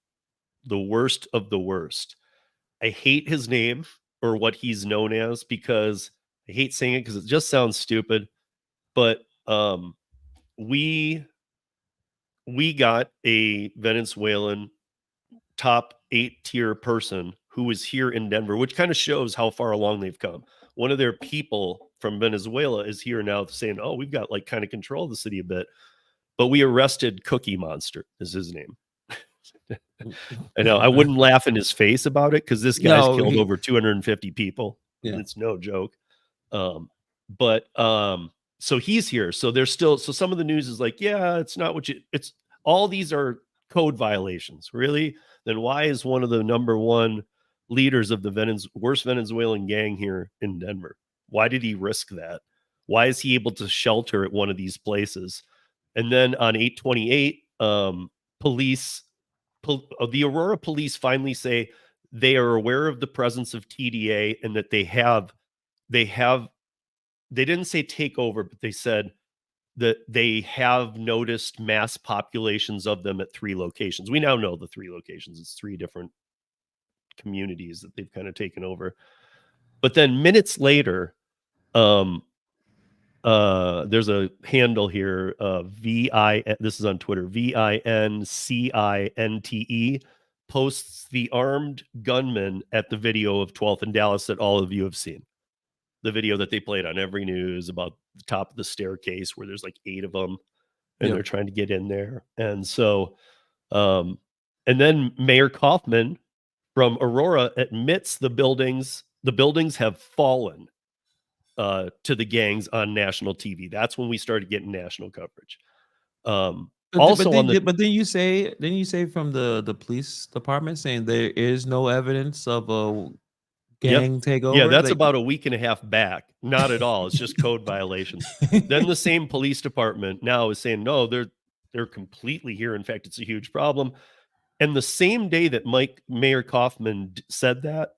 the worst of the worst. I hate his name or what he's known as because I hate saying it because it just sounds stupid. But we got a Venezuelan top 8-tier person who was here in Denver, which kind of shows how far along they've come. One of their people from Venezuela is here now saying, oh, we've got like kind of control of the city a bit. But we arrested Cookie Monster is his name. I know I wouldn't laugh in his face about it because this guy's killed over 250 people. Yeah. It's no joke. So he's here. So there's still, so some of the news is like, yeah, it's not what you, it's all these are code violations. Really? Then why is one of the number one leaders of the worst Venezuelan gang here in Denver? Why did he risk that? Why is he able to shelter at one of these places? And then on 8/28, the Aurora police finally say they are aware of the presence of TDA and that they didn't say take over, but they said that they have noticed mass populations of them at 3 locations. We now know the 3 locations. It's 3 different communities that they've kind of taken over. But then minutes later, there's a handle here, this is on Twitter, VINCINTE posts the armed gunman at the video of 12th and Dallas that all of you have seen. The video that they played on every news about the top of the staircase where there's like 8 of them and they're trying to get in there. And so, and then Mayor Kaufman from Aurora admits the buildings have fallen to the gangs on national TV. That's when we started getting national coverage. Didn't you say from the police department saying there is no evidence of a gang takeover? Yeah, that's about a week and a half back. Not at all. It's just code violations. Then the same police department now is saying, no, they're completely here. In fact, it's a huge problem. And the same day that Mayor Kaufman said that,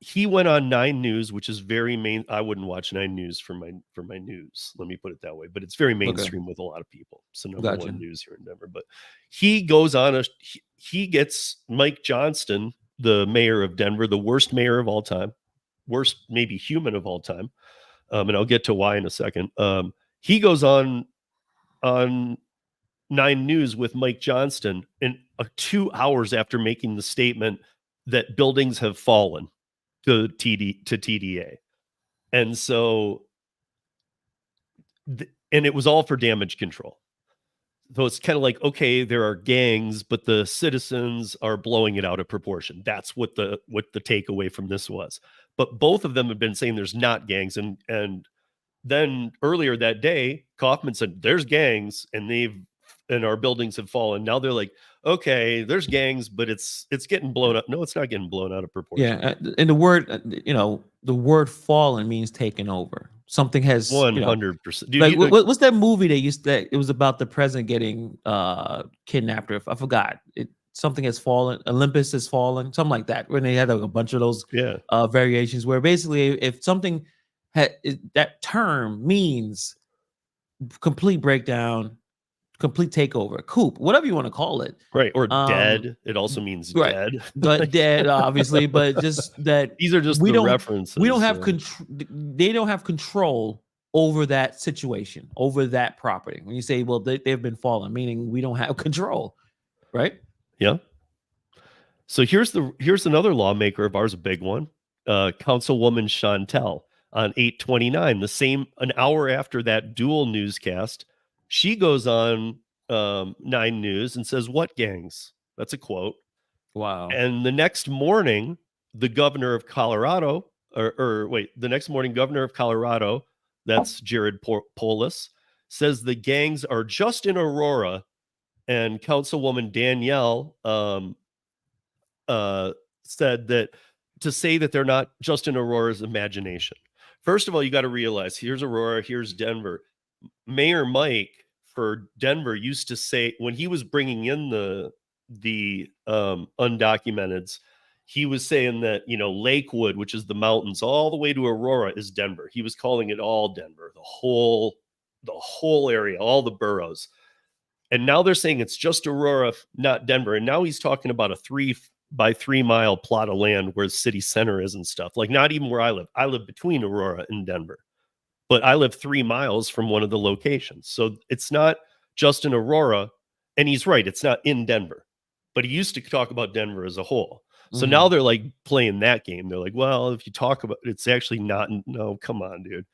he went on 9 News, which is very main. I wouldn't watch 9 News for my news. Let me put it that way. But it's very mainstream with a lot of people. So number one news here in Denver. But he goes on he gets Mike Johnston, the mayor of Denver, the worst mayor of all time, worst maybe human of all time. And I'll get to why in a second. He goes on 9 News with Mike Johnston in 2 hours after making the statement that buildings have fallen to TDA. And so, and it was all for damage control. So it's kind of like, okay, there are gangs, but the citizens are blowing it out of proportion. That's what the takeaway from this was. But both of them have been saying there's not gangs. And then earlier that day, Kaufman said there's gangs and our buildings have fallen. Now they're like, okay, there's gangs, but it's getting blown up. No, it's not getting blown out of proportion. Yeah, and the word fallen means taken over. Something has 100%. Like what's that movie it was about the president getting kidnapped? I forgot. Something has fallen. Olympus has fallen. Something like that. When they had a bunch of those variations, where basically if something that term means complete breakdown, complete takeover, coup, whatever you want to call it, right? Or dead. It also means dead, but dead, obviously. But just that these are just the references. We don't have control. They don't have control over that situation, over that property. When you say, well, they've been fallen, meaning we don't have control, right? Yeah. So here's another lawmaker of ours, a big one, Councilwoman Chantel on 8/29, an hour after that dual newscast. She goes on 9 News and says, what gangs? That's a quote. Wow. And the next morning, the governor of Colorado, governor of Colorado, that's Jared Polis, says the gangs are just in Aurora. And Councilwoman Danielle said that to say that they're not just in Aurora's imagination. First of all, you got to realize here's Aurora, here's Denver. Mayor Mike for Denver used to say when he was bringing in the undocumenteds, he was saying that, Lakewood, which is the mountains all the way to Aurora, is Denver. He was calling it all Denver, the whole area, all the boroughs. And now they're saying it's just Aurora, not Denver. And now he's talking about a 3 by 3 mile plot of land where the city center is and stuff. Like, not even where I live. I live between Aurora and Denver, but I live 3 miles from one of the locations. So it's not just in Aurora. And he's right, it's not in Denver. But he used to talk about Denver as a whole. So now they're like playing that game. They're like, well, if you talk about it, it's actually not. No, come on, dude.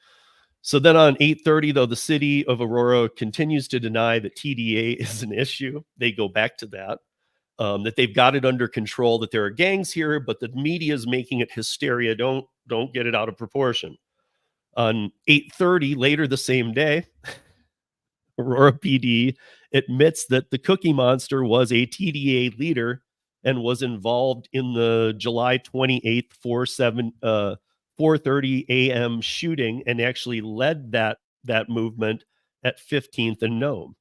So then on 8:30, though, the city of Aurora continues to deny that TDA is an issue. They go back to that, that they've got it under control, that there are gangs here, but the media is making it hysteria. Don't get it out of proportion. On 8:30, later the same day, Aurora PD admits that the Cookie Monster was a TDA leader and was involved in the July 28th 4:30 a.m. shooting, and actually led that movement at 15th and Nome.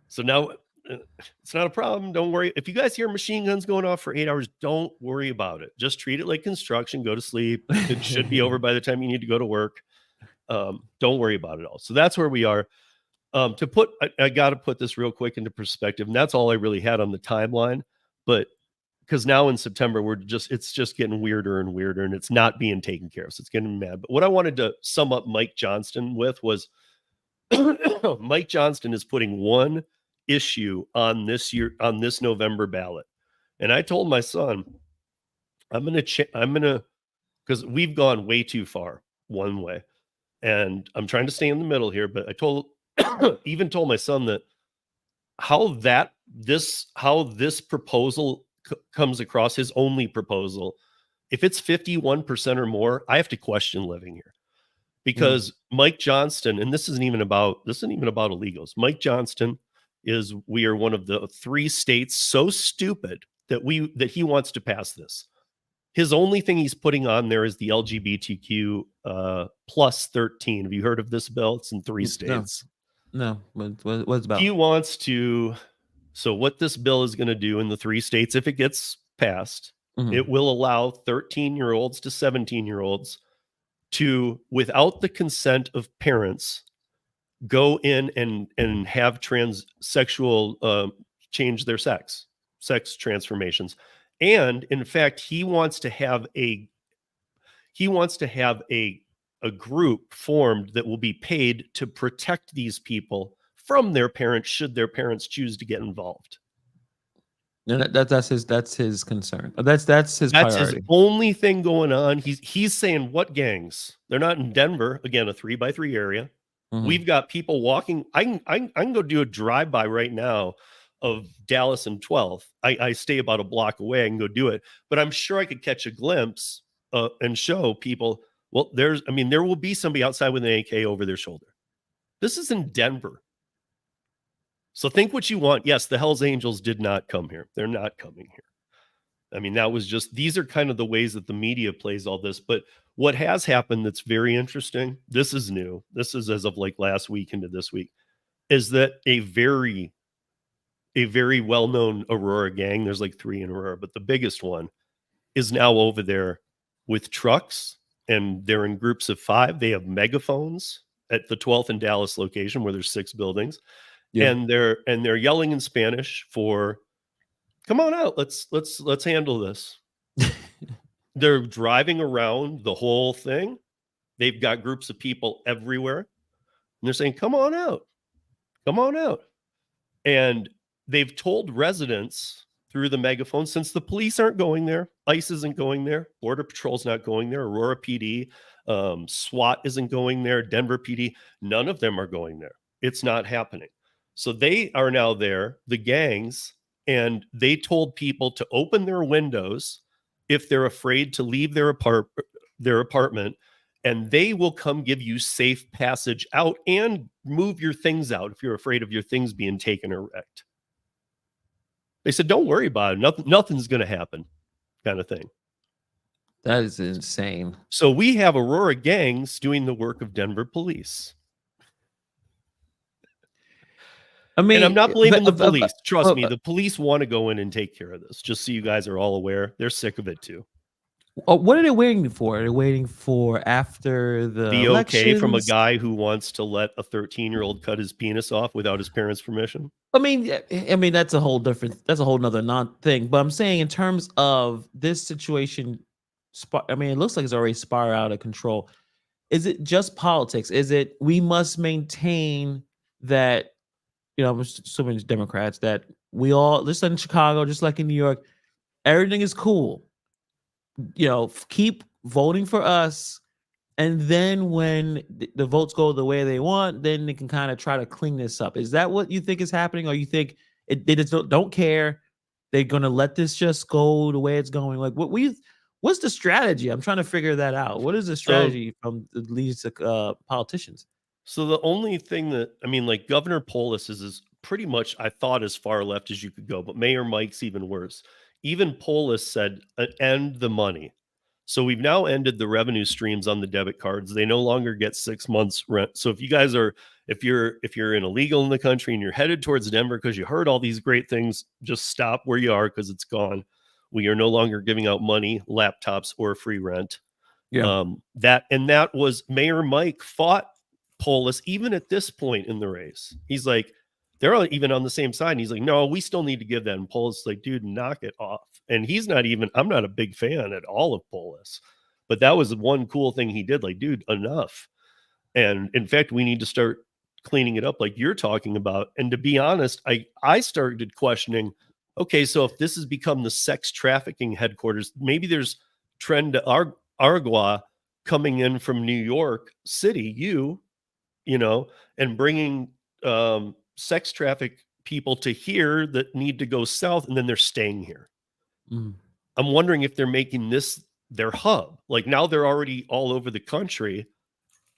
So now it's not a problem. Don't worry. If you guys hear machine guns going off for 8 hours, don't worry about it. Just treat it like construction. Go to sleep. It should be over by the time you need to go to work. Don't worry about it all. So that's where we are. I got to put this real quick into perspective, and that's all I really had on the timeline. But because now in September, it's just getting weirder and weirder, and it's not being taken care of. So it's getting mad. But what I wanted to sum up Mike Johnston with was Mike Johnston is putting one issue on this November ballot. And I told my son, I'm going to, because we've gone way too far one way, and I'm trying to stay in the middle here. But I even told my son that how this proposal comes across, his only proposal, if it's 51% or more, I have to question living here, because Mike Johnston, and this isn't even about illegals. Mike Johnston we are one of the 3 states so stupid that he wants to pass this. His only thing he's putting on there is the LGBTQ plus 13. Have you heard of this bill? It's in 3 states. No. What's about? He wants to. So what this bill is going to do in the 3 states, if it gets passed, it will allow 13-year-olds to 17-year-olds to, without the consent of parents, go in and have transsexual change their sex transformations. And in fact, he wants to have a group formed that will be paid to protect these people from their parents should their parents choose to get involved. And that's his concern. That's his That's priority. his only thing going on. He's saying, what gangs? They're not in Denver, again, a 3 by 3 area. We've got people walking. I can go do a drive-by right now of Dallas and 12th. I stay about a block away. I can go do it, but I'm sure I could catch a glimpse and show people, well, there will be somebody outside with an AK over their shoulder. This is in Denver. So think what you want. Yes, the Hells Angels did not come here. They're not coming here. I mean, that was just, these are kind of the ways that the media plays all this. But what has happened that's very interesting, this is new. This is as of like last week into this week, is that a very well-known Aurora gang, there's like 3 in Aurora, but the biggest one is now over there with trucks, and they're in groups of 5. They have megaphones at the 12th and Dallas location where there's 6 buildings. Yeah. And they're yelling in Spanish for, come on out, let's handle this. They're driving around the whole thing. They've got groups of people everywhere, and they're saying, come on out. And they've told residents through the megaphone, since the police aren't going there, ICE isn't going there, Border Patrol's not going there, Aurora PD, SWAT isn't going there, Denver PD, none of them are going there. It's not happening. So they are now there, the gangs, and they told people to open their windows if they're afraid to leave their apartment, and they will come give you safe passage out and move your things out if you're afraid of your things being taken or wrecked. They said, don't worry about it. Nothing's going to happen, kind of thing. That is insane. So we have Aurora gangs doing the work of Denver police. I mean, And I'm not blaming the police. Trust me, uh, the police want to go in and take care of this. Just so you guys are all aware, they're sick of it too. what are they waiting for? They're waiting for after the The okay from a elections. guy who wants to let a 13-year-old cut his penis off without his parents' permission. I mean that's a whole different. That's a whole nother thing. But I'm saying in terms of this situation, I mean, it looks like it's already spiraled out of control. Is it just politics? Is it we must maintain that, I'm assuming it's Democrats, that we all, just like in Chicago, just like in New York, everything is cool. Keep voting for us. And then when the votes go the way they want, then they can kind of try to clean this up. Is that what you think is happening? Or you think they just don't care? They're going to let this just go the way it's going? Like, what's the strategy? I'm trying to figure that out. What is the strategy from the leads politicians? So the only thing that, I mean, like Governor Polis is pretty much, I thought, as far left as you could go, but Mayor Mike's even worse. Even Polis said, end the money. So we've now ended the revenue streams on the debit cards. They no longer get 6 months rent. So if you guys are, if you're an illegal in the country and you're headed towards Denver because you heard all these great things, just stop where you are because it's gone. We are no longer giving out money, laptops, or free rent. Yeah. That was Mayor Mike fought Polis even at this point in the race. He's like, they're all even on the same side. And he's like, no, we still need to give that. And Polis is like, dude, knock it off. And I'm not a big fan at all of Polis, but that was one cool thing he did. Like, dude, enough. And in fact, we need to start cleaning it up like you're talking about. And to be honest, I started questioning, okay, so if this has become the sex trafficking headquarters, maybe there's trend to Argwa coming in from New York City, and bringing sex traffic people to here that need to go south, and then they're staying here. I'm wondering if they're making this their hub. Like now they're already all over the country,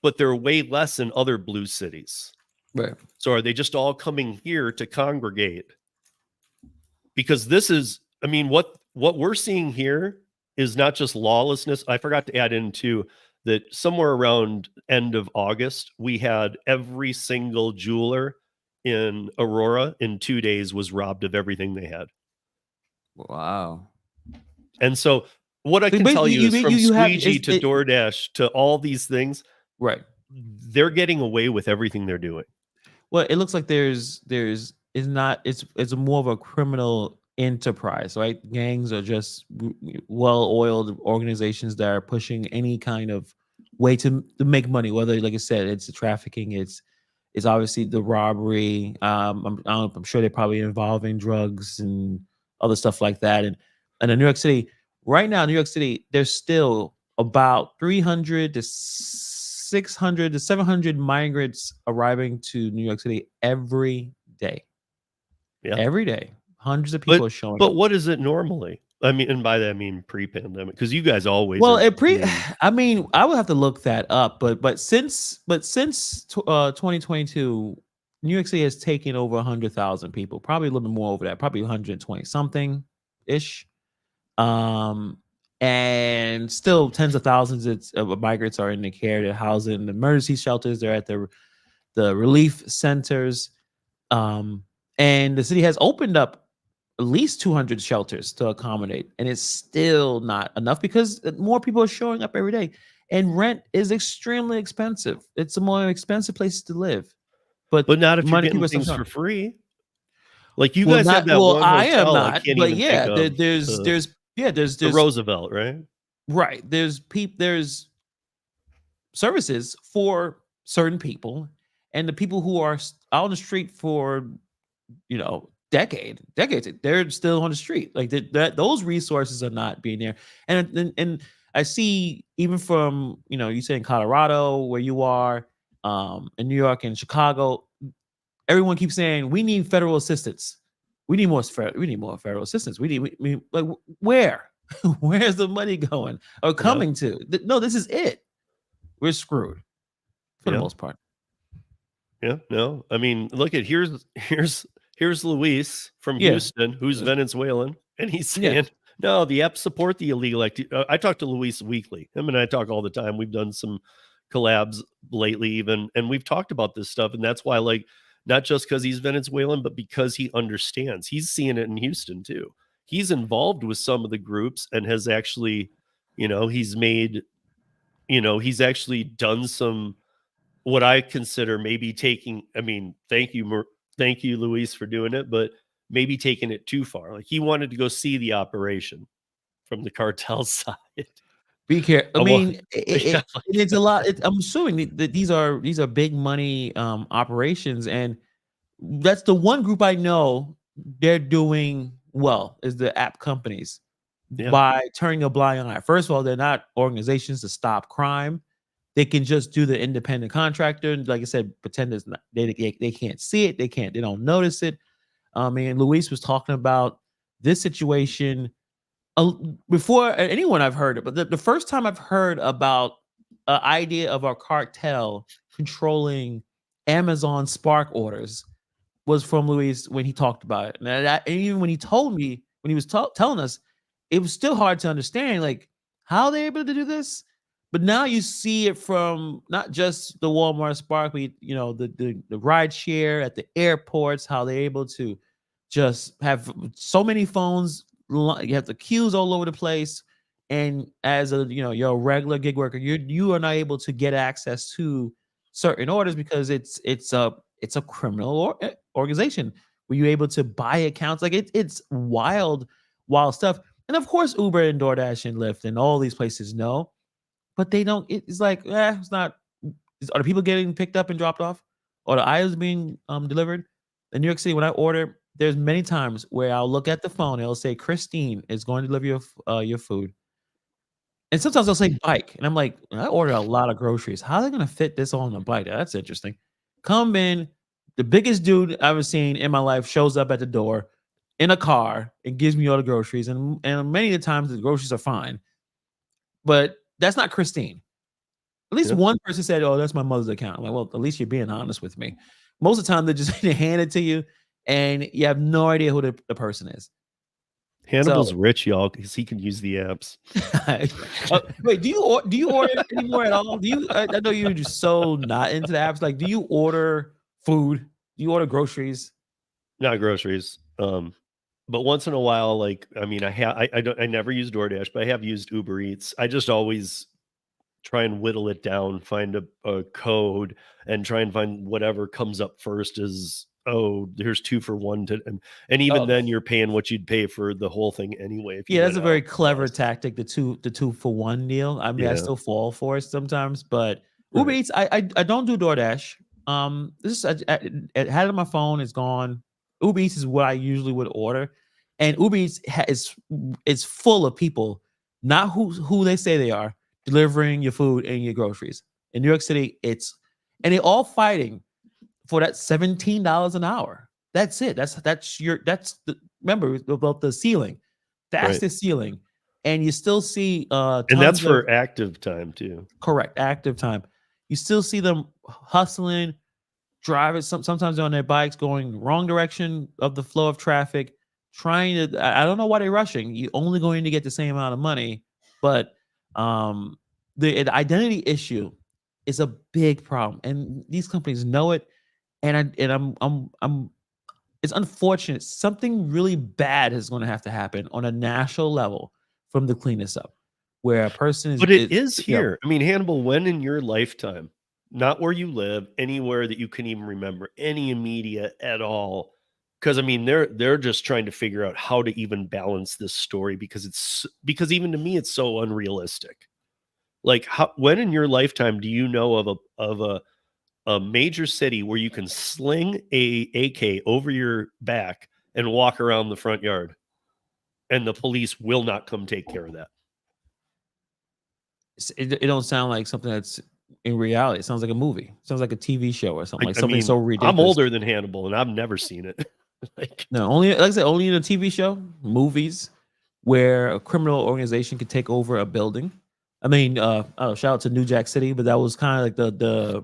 but they're way less in other blue cities. Right. So are they just all coming here to congregate? Because this is, I mean, what we're seeing here is not just lawlessness. I forgot to add in too that somewhere around end of August, we had every single jeweler in Aurora in 2 days was robbed of everything they had. Wow. And so what I can tell you is from squeegee to DoorDash to all these things, right? They're getting away with everything they're doing. Well, it looks like it's more of a criminal enterprise, right? Gangs are just well-oiled organizations that are pushing any kind of way to make money. Whether, like I said, it's the trafficking, it's obviously the robbery. I'm sure they're probably involving drugs and other stuff like that. And in New York City, right now, there's still about 300 to 600 to 700 migrants arriving to New York City every day. Yeah, every day, hundreds of people are showing. But what is it normally? I mean, and by that I mean pre-pandemic, because you guys always. Well, I mean, I would have to look that up, but since 2022, New York City has taken over 100,000 people, probably a little bit more over that, probably 120 something ish. And still tens of thousands of migrants are in the care. They're housed in the emergency shelters. They're at the relief centers. And the city has opened up at least 200 shelters to accommodate, and it's still not enough because more people are showing up every day, and rent is extremely expensive. It's a more expensive place to live, but not if you're getting things for free. Like you guys have that one hotel. I am not, I can't but even yeah, think of there's the Roosevelt, right? Right. There's services for certain people, and the people who are out on the street for decades, they're still on the street. Like those resources are not being there. And I see even from you say in Colorado where you are, in New York and Chicago, everyone keeps saying we need federal assistance. We need more federal assistance. We need like where? Where's the money going or coming to? No, this is it. We're screwed for the most part. Yeah. No. I mean, look at here's Luis from Houston, who's Venezuelan, and he's saying, no, the apps support the illegal activity. I talk to Luis weekly. Him and I talk all the time. We've done some collabs lately even, and we've talked about this stuff. And that's why, like, not just because he's Venezuelan, but because he understands. He's seeing it in Houston too. He's involved with some of the groups and has actually, he's made, he's actually done some, what I consider maybe taking, thank you, Luis, for doing it, but maybe taking it too far. Like he wanted to go see the operation from the cartel side. Be careful. I mean, Yeah. it's a lot. I'm assuming that these are big money operations, and that's the one group I know they're doing well is the app companies by turning a blind eye. First of all, they're not organizations to stop crime. They can just do the independent contractor, and like I said, pretend it's not, they can't see it, they don't notice it. Luis was talking about this situation before anyone I've heard it, but the first time I've heard about an idea of a cartel controlling Amazon Spark orders was from Luis when he talked about it. And even when he told me, when he was telling us, it was still hard to understand, like, how they're able to do this. But now you see it from not just the Walmart Spark, but the ride share at the airports, how they're able to just have so many phones. You have the queues all over the place, and as you're a regular gig worker, you are not able to get access to certain orders because it's a criminal organization where you're able to buy accounts. Like it's wild stuff. And of course, Uber and DoorDash and Lyft and all these places know, but they don't. It's like, it's not. Are the people getting picked up and dropped off, or the items being delivered? In New York City, when I order, there's many times where I'll look at the phone, it'll say Christine is going to deliver your food. And sometimes they'll say bike. And I'm like, I ordered a lot of groceries. How are they going to fit this on the bike? That's interesting. Come in, the biggest dude I've ever seen in my life shows up at the door in a car and gives me all the groceries. And many of the times the groceries are fine. But that's not Christine. At least one person said, oh, that's my mother's account. I'm like, well, at least you're being honest with me. Most of the time, they just hand it to you, and you have no idea who the person is. Hannibal's rich, y'all, because he can use the apps. Wait, do you order anymore at all? I know you're just so not into the apps. Like, do you order food? Do you order groceries? Not groceries. But once in a while, like, I never use DoorDash, but I have used Uber Eats. I just always try and whittle it down, find a code, and try and find whatever comes up first is, there's 2 for 1 and even then you're paying what you'd pay for the whole thing anyway. That's a very clever tactic, the 2 for 1 deal. I mean, I still fall for it sometimes, but Uber Eats, I don't do DoorDash. This is I had it on my phone, it's gone. Uber Eats is what I usually would order, and Uber Eats is full of people, not who they say they are, delivering your food and your groceries. In New York City, and they're all fighting for that $17 an hour. That's it. Remember about the ceiling. That's the ceiling. And you still see and that's for active time too. Correct. Active time. You still see them hustling, driving, sometimes on their bikes, going the wrong direction of the flow of traffic, trying to, I don't know why they're rushing. You're only going to get the same amount of money, but the identity issue is a big problem, and these companies know it. And I'm it's unfortunate. Something really bad is going to have to happen on a national level from the clean this up, where a person is. But it is here. I mean, Hannibal, when in your lifetime, not where you live, anywhere that you can even remember, any media at all, because I mean, they're just trying to figure out how to even balance this story because even to me it's so unrealistic. Like, when in your lifetime do you know of a major city where you can sling a AK over your back and walk around the front yard and the police will not come take care of that? It don't sound like something that's in reality. It sounds like a movie. It sounds like a TV show or something. Something so ridiculous. I'm older than Hannibal and I've never seen it. Only, like I said, only in a TV show, movies, where a criminal organization could take over a building. I mean, shout out to New Jack City, but that was kind of like the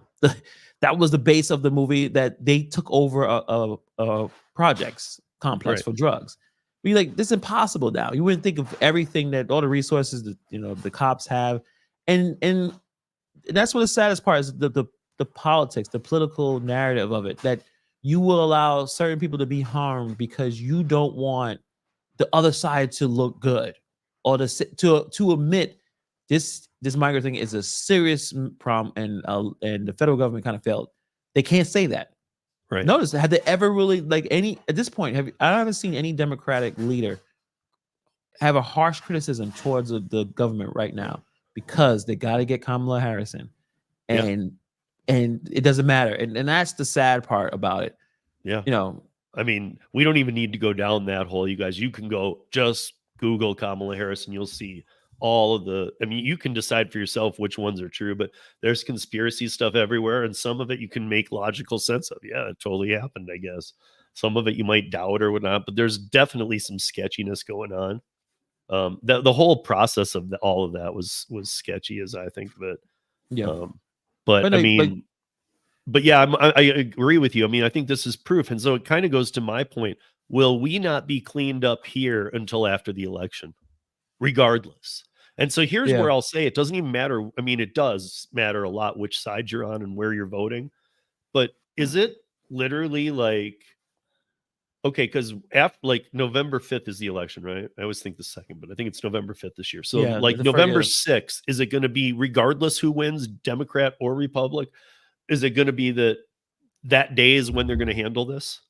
that was the base of the movie, that they took over a projects complex for drugs. Be like, this is impossible now. You wouldn't think of everything, that all the resources that the cops have, and that's what the saddest part is, the politics, the political narrative of it, that you will allow certain people to be harmed because you don't want the other side to look good, or to admit this migrant thing is a serious problem, and the federal government kind of failed. They can't say that. Right. Notice, have they ever really, like, any at this point? I haven't seen any Democratic leader have a harsh criticism towards the government right now, because they got to get Kamala Harris in, and it doesn't matter, and that's the sad part about it. Yeah. You know, I mean, we don't even need to go down that hole, you guys. You can go just Google Kamala Harris and you'll see all of the, I mean, you can decide for yourself which ones are true, but there's conspiracy stuff everywhere, and some of it you can make logical sense of. Yeah, it totally happened, I guess. Some of it you might doubt or whatnot, but there's definitely some sketchiness going on. The whole process of all of that was sketchy, as I think of it. yeah. But no, I mean, like, but yeah, I agree with you. I mean, I think this is proof. And so it kind of goes to my point. Will we not be cleaned up here until after the election, regardless? And so here's Yeah. where I'll say it doesn't even matter. I mean, it does matter a lot which side you're on and where you're voting. But is it literally like, okay, because after like November 5th is the election, right? I always think the second, but I think it's November 5th this year. So Yeah, like the November first, 6th, is it going to be regardless who wins, Democrat or Republic? Is it going to be that day is when they're going to handle this?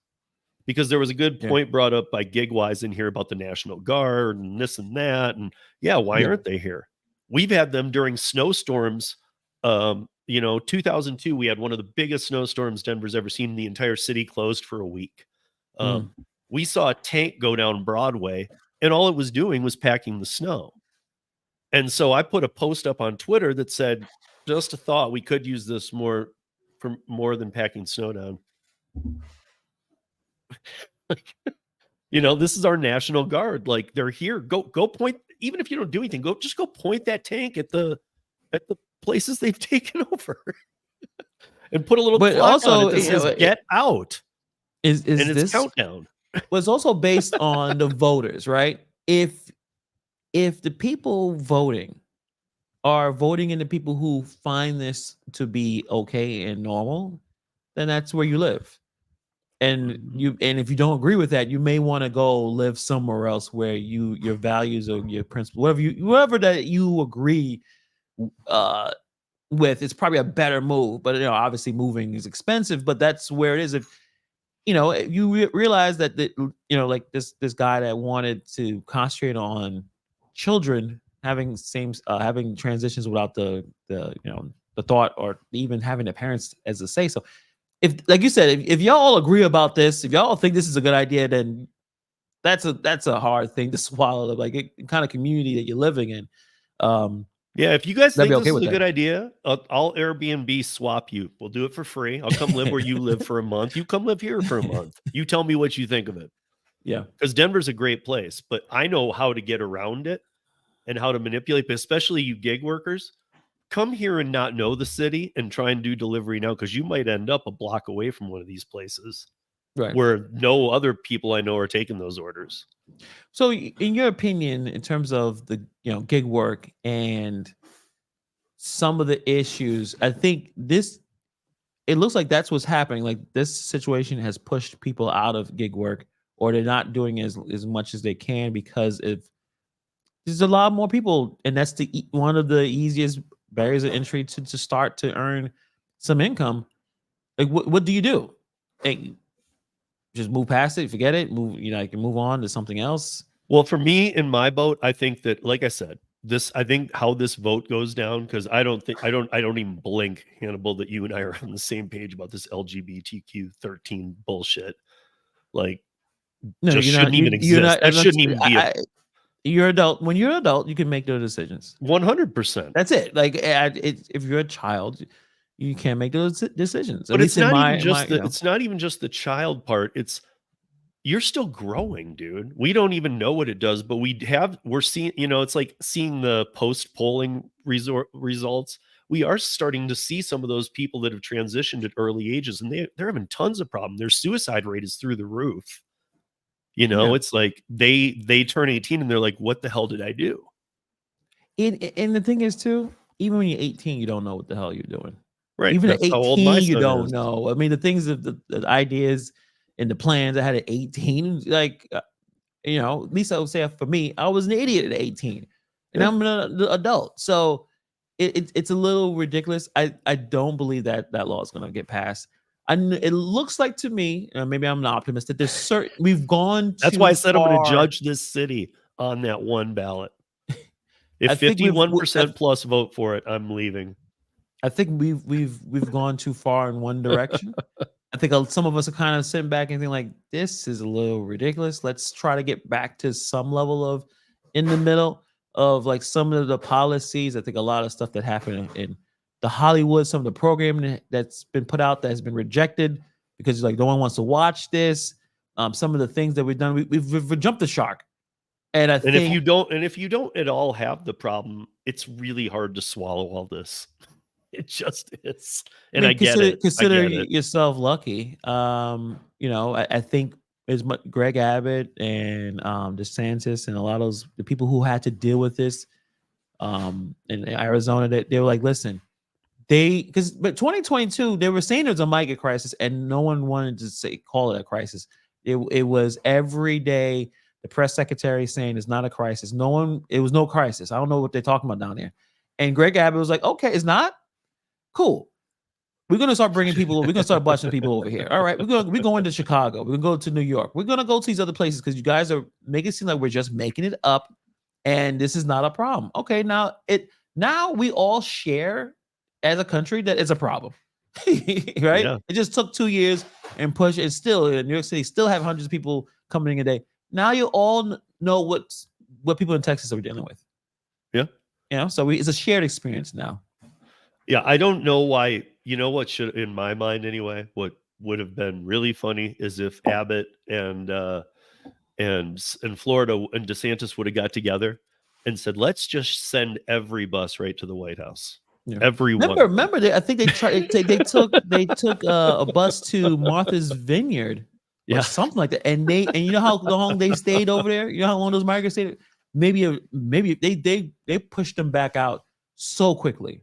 Because there was a good Yeah. point brought up by Gigwise in here about the National Guard and this and that. And yeah, why Yeah. aren't they here? We've had them during snowstorms. 2002, we had one of the biggest snowstorms Denver's ever seen. The entire city closed for a week. We saw a tank go down Broadway, and all it was doing was packing the snow. And so I put a post up on Twitter that said, just a thought, we could use this more for more than packing snow down. This is our National Guard. Like, they're here. Go point, even if you don't do anything, go point that tank at the places they've taken over. And put a little But plaque also, on it that says, get out. Is And it's this countdown. was also based on the voters, right? If the people voting are voting in the people who find this to be okay and normal, then that's where you live. And if you don't agree with that, you may want to go live somewhere else where your values or your principles, whatever that you agree with, it's probably a better move. But obviously moving is expensive, but that's where it is. If you realize that like this guy that wanted to concentrate on children having having transitions without the thought or even having the parents as a say so. If, like you said, if y'all all agree about this, if y'all think this is a good idea, then that's a hard thing to swallow. Like, it kind of community that you're living in. Yeah, if you guys think okay this is with a that. good idea, I'll Airbnb swap you. We'll do it for free. I'll come live where you live for a month. You come live here for a month. You tell me what you think of it. Yeah, because Denver's a great place, but I know how to get around it and how to manipulate. But especially you gig workers, come here and not know the city and try and do delivery now, because you might end up a block away from one of these places, right. where no other people I know are taking those orders. So, in your opinion, in terms of the gig work and some of the issues, I think it looks like that's what's happening. Like, this situation has pushed people out of gig work, or they're not doing as much as they can because there's a lot more people, and that's one of the easiest barriers of entry to start to earn some income. Like, what do you do? Like, just move past it, forget it, you can move on to something else. Well, for me, in my boat, I think that, like I said, I think how this vote goes down, because I don't even blink, Hannibal, that you and I are on the same page about this LGBTQ 13 bullshit. Like, no, just you're shouldn't not, even exist. That shouldn't even be you're adult. When you're an adult, you can make those decisions. 100%. That's it. Like, if you're a child, you can't make those decisions. But it's not even just the child part. It's, you're still growing, dude. We don't even know what it does, but we're seeing, it's like seeing the post polling results. We are starting to see some of those people that have transitioned at early ages, and they're having tons of problems. Their suicide rate is through the roof. It's like they turn 18 and they're like, what the hell did I do? And the thing is, too, even when you're 18, you don't know what the hell you're doing. Right. Even at That's how old my 18, you son don't is. know. I mean, the things of the ideas and the plans I had at 18, like, at least I would say for me, I was an idiot at 18, and Yeah. I'm an adult. So it's a little ridiculous. I don't believe that law is going to get passed. It looks like to me, maybe I'm not optimistic. There's certain we've gone too That's why I said I'm going to far. judge this city on that one ballot. I If think 51% plus vote for it, I'm leaving. I think we've gone too far in one direction. I think some of us are kind of sitting back and thinking like, this is a little ridiculous. Let's try to get back to some level of in the middle of like some of the policies. I think a lot of stuff that happened in the Hollywood, some of the programming that's been put out that has been rejected because like no one wants to watch this. Some of the things that we've done, we've jumped the shark. And And if you don't at all have the problem, it's really hard to swallow all this. It just is. And I get it. Consider I get it. yourself lucky. I think as much Greg Abbott and DeSantis and a lot of the people who had to deal with this in Arizona, that they were like, listen, but 2022, they were saying there's a migrant crisis, and no one wanted to call it a crisis. It was every day the press secretary saying it's not a crisis. It was no crisis. I don't know what they're talking about down there. And Greg Abbott was like, okay, it's not. Cool. We're gonna start bringing people. We're gonna start busting people over here. All right, we're going to Chicago. We're gonna go to New York. We're gonna go to these other places because you guys are making it seem like we're just making it up, and this is not a problem. Okay, now we all share as a country that it's a problem, right? Yeah. It just took 2 years and push. It's still in New York City still have hundreds of people coming in a day. Now you all know what people in Texas are dealing with. Yeah. So it's a shared experience now. Yeah, I don't know why. You know what should, in my mind anyway, what would have been really funny is if Abbott and Florida and DeSantis would have got together and said, let's just send every bus right to the White House. Yeah. Every one. Remember, I think they tried. They took a bus to Martha's Vineyard, or something like that. And you know how long they stayed over there. You know how long those migrants stayed. Maybe they pushed them back out so quickly.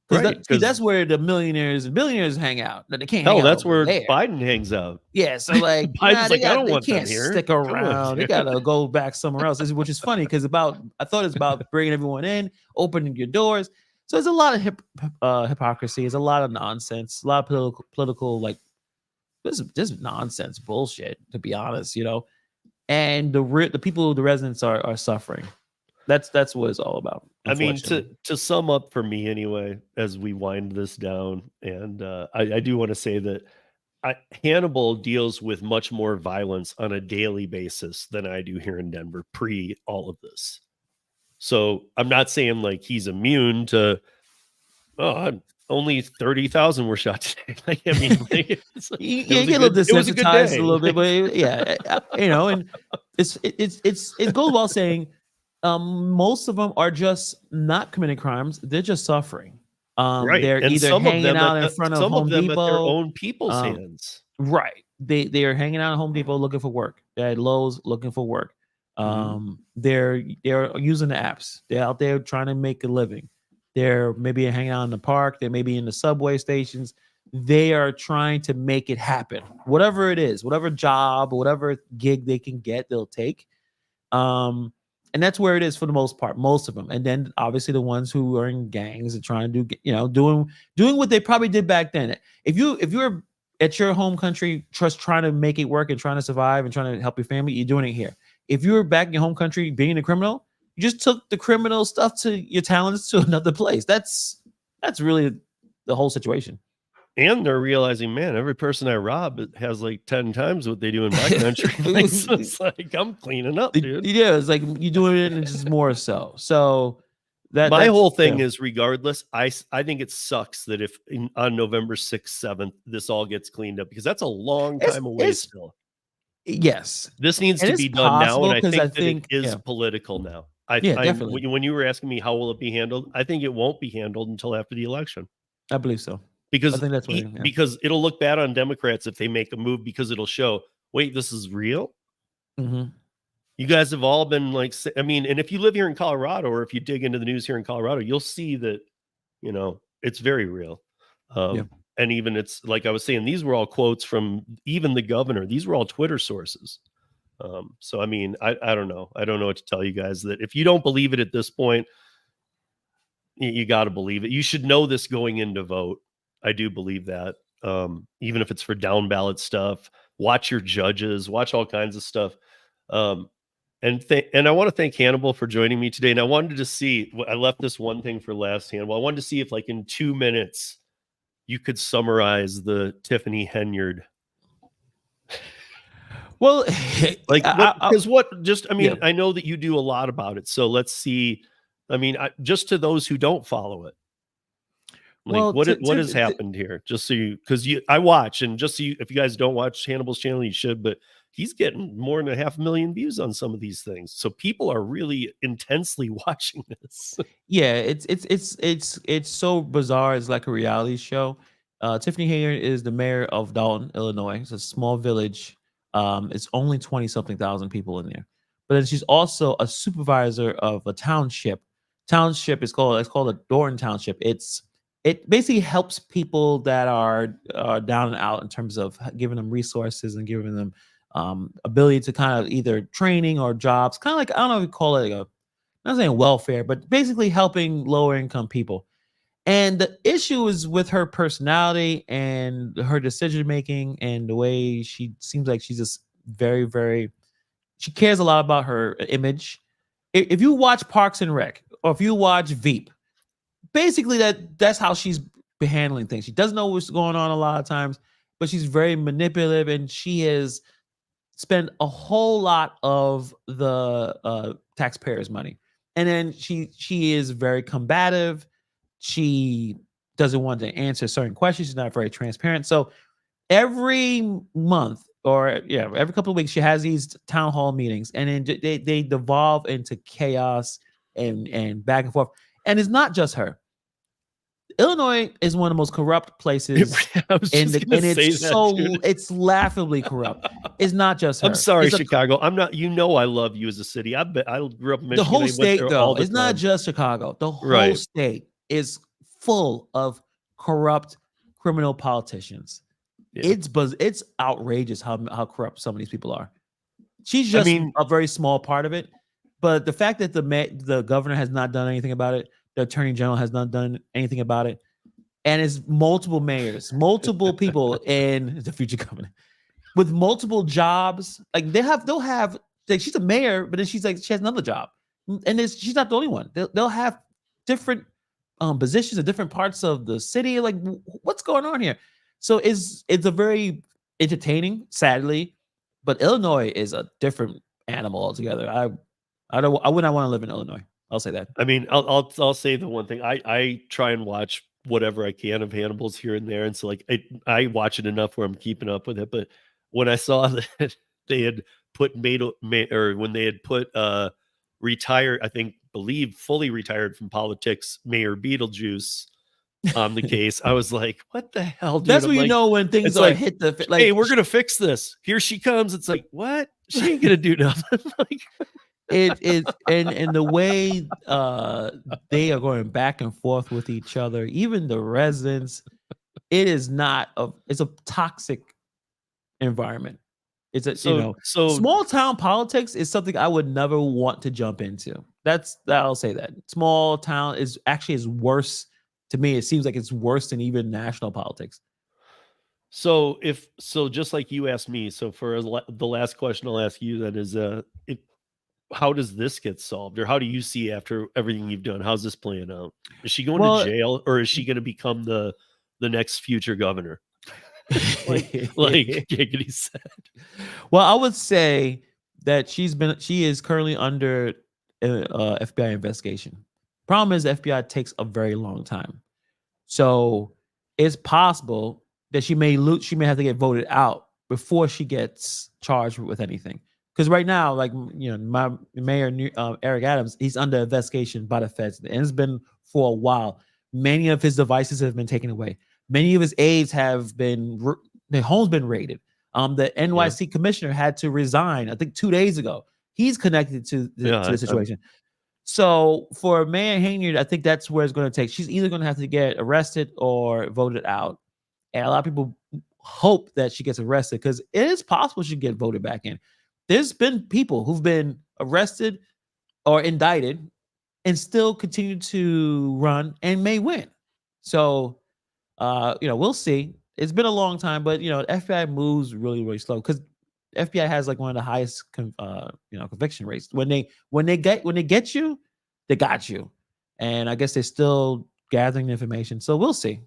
Because that's where the millionaires and billionaires hang out. That they can't. Hell, that's where there. Biden hangs out. Yeah, so like, Biden's like, I don't want them them here. Stick around. They gotta go back somewhere else. Which is funny because I thought it's about bringing everyone in, opening your doors. So there's a lot of hypocrisy. There's a lot of nonsense. A lot of political like this is just nonsense bullshit. To be honest, and the people, the residents are suffering. That's what it's all about. I mean, to sum up for me anyway, as we wind this down, and I do want to say that Hannibal deals with much more violence on a daily basis than I do here in Denver pre all of this. So I'm not saying like he's immune to, only 30,000 were shot today. Like, I mean, you get a little desensitized a little bit, but yeah, and it goes without saying. Most of them are just not committing crimes; they're just suffering. Right. They're and either hanging out in front of Home Depot, at their own people's hands. Right. They are hanging out at Home Depot looking for work. They're at Lowe's looking for work. They're using the apps. They're out there trying to make a living. They're maybe hanging out in the park. They may be in the subway stations. They are trying to make it happen. Whatever it is, whatever job, whatever gig they can get, they'll take. And that's where it is for the most part, most of them. And then obviously the ones who are in gangs and trying to do, doing what they probably did back then. If you're at your home country, just trying to make it work and trying to survive and trying to help your family, you're doing it here. If you're back in your home country being a criminal, you just took the criminal stuff to your talents to another place. That's really the whole situation. And they're realizing, man, every person I rob has like 10 times what they do in my country. So it's like, I'm cleaning up, dude. Yeah, it's like you're doing it and just more so. So my whole thing is, regardless, I think it sucks that if on November 6th, 7th, this all gets cleaned up, because that's a long time away still. Yes. This needs to be done now. And I think it is political now. Definitely. When you were asking me how will it be handled, I think it won't be handled until after the election. I believe so. Because I think because it'll look bad on Democrats if they make a move, because it'll show, wait, this is real. Mm-hmm. You guys have all been like, I mean, and if you live here in Colorado, or if you dig into the news here in Colorado, you'll see that, it's very real. And even it's like I was saying, these were all quotes from even the governor. These were all Twitter sources. So I mean, I don't know. I don't know what to tell you guys. That if you don't believe it at this point, you got to believe it. You should know this going into vote. I do believe that. Even if it's for down ballot stuff, watch your judges, watch all kinds of stuff. And I want to thank Hannibal for joining me today. And I wanted to see, I left this one thing for last, Hannibal. I wanted to see if like in 2 minutes you could summarize the Tiffany Henyard. Well, like, because I know that you do a lot about it. So let's see. I mean, just to those who don't follow it, like, well, what has happened here? Just so you, because I watch, and just so you, if you guys don't watch Hannibal's channel, you should. But he's getting more than 500,000 views on some of these things, so people are really intensely watching this. Yeah, it's so bizarre. It's like a reality show. Tiffany Henyard is the mayor of Dalton, Illinois. It's a small village. It's only 20-something thousand people in there, but then she's also a supervisor of a township. It's called a Dorn Township. It basically helps people that are down and out in terms of giving them resources and giving them ability to kind of either training or jobs. Kind of like, I don't know if you call it I'm not saying welfare, but basically helping lower income people. And the issue is with her personality and her decision making and the way she seems like she's just very, very, she cares a lot about her image. If you watch Parks and Rec or if you watch Veep, basically that's how she's been handling things. She doesn't know what's going on a lot of times, but she's very manipulative, and she has spent a whole lot of the taxpayers' money. And then she is very combative. She doesn't want to answer certain questions. She's not very transparent. So every month every couple of weeks, she has these town hall meetings, and then they devolve into chaos and back and forth. And it's not just her. Illinois is one of the most corrupt places, it's laughably corrupt. It's not just her. I'm sorry, Chicago. I'm not. I love you as a city. I grew up in Michigan. The whole state, though, it's not just Chicago. The whole state is full of corrupt criminal politicians. Yeah. It's outrageous how corrupt some of these people are. She's just a very small part of it, but the fact that the governor has not done anything about it, the attorney general has not done anything about it, and it's multiple mayors, multiple people in the future governor with multiple jobs. Like they'll have like, she's a mayor, but then she has another job, and she's not the only one. They'll have different positions in different parts of the city. Like, what's going on here? So it's a very entertaining, sadly, but Illinois is a different animal altogether. I would not want to live in Illinois. I'll say that. I mean, I'll say the one thing. I try and watch whatever I can of Hannibal's here and there, and so like I watch it enough where I'm keeping up with it. But when I saw that they had put retired, believe fully retired from politics, Mayor Beetlejuice on the case, I was like, what the hell, dude? That's what you know when things like hit the like, hey, we're gonna fix this. Here she comes. It's like, what? She ain't gonna do nothing. Like, it is, and the way they are going back and forth with each other, even the residents, it's a toxic environment. So small town politics is something I would never want to jump into. I'll say that small town is worse. To me, it seems like it's worse than even national politics. So just like you asked me, so for the last question I'll ask you then is, how does this get solved, or how do you see after everything you've done? How's this playing out? Is she going to jail, or is she going to become the next future governor? like Giggity said. Well, I would say that she is currently under FBI investigation. Problem is, the FBI takes a very long time, so it's possible that she may have to get voted out before she gets charged with anything. Because right now, like, my mayor Eric Adams, he's under investigation by the feds, and it's been for a while. Many of his devices have been taken away. Many of his aides have their home's been raided. The NYC commissioner had to resign, I think 2 days ago. He's connected to the situation. So for Mayor Hainiard, I think that's where it's going to take. She's either going to have to get arrested or voted out. And a lot of people hope that she gets arrested because it is possible she get voted back in. There's been people who've been arrested or indicted and still continue to run and may win. So, we'll see. It's been a long time, but FBI moves really, really slow because FBI has like one of the highest, conviction rates. When they get you, they got you, and I guess they're still gathering information. So we'll see.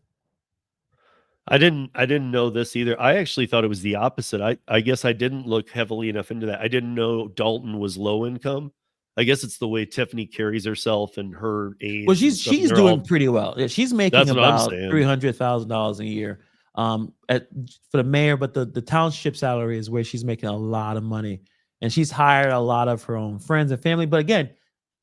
I didn't know this either. I actually thought it was the opposite. I guess I didn't look heavily enough into that. I didn't know Dalton was low income. I guess it's the way Tiffany carries herself and her age. Well, and she's stuff, and they're doing all- pretty well. Yeah, she's making That's what I'm about saying. $300,000 a year for the mayor, but the township salary is where she's making a lot of money, and she's hired a lot of her own friends and family. But again,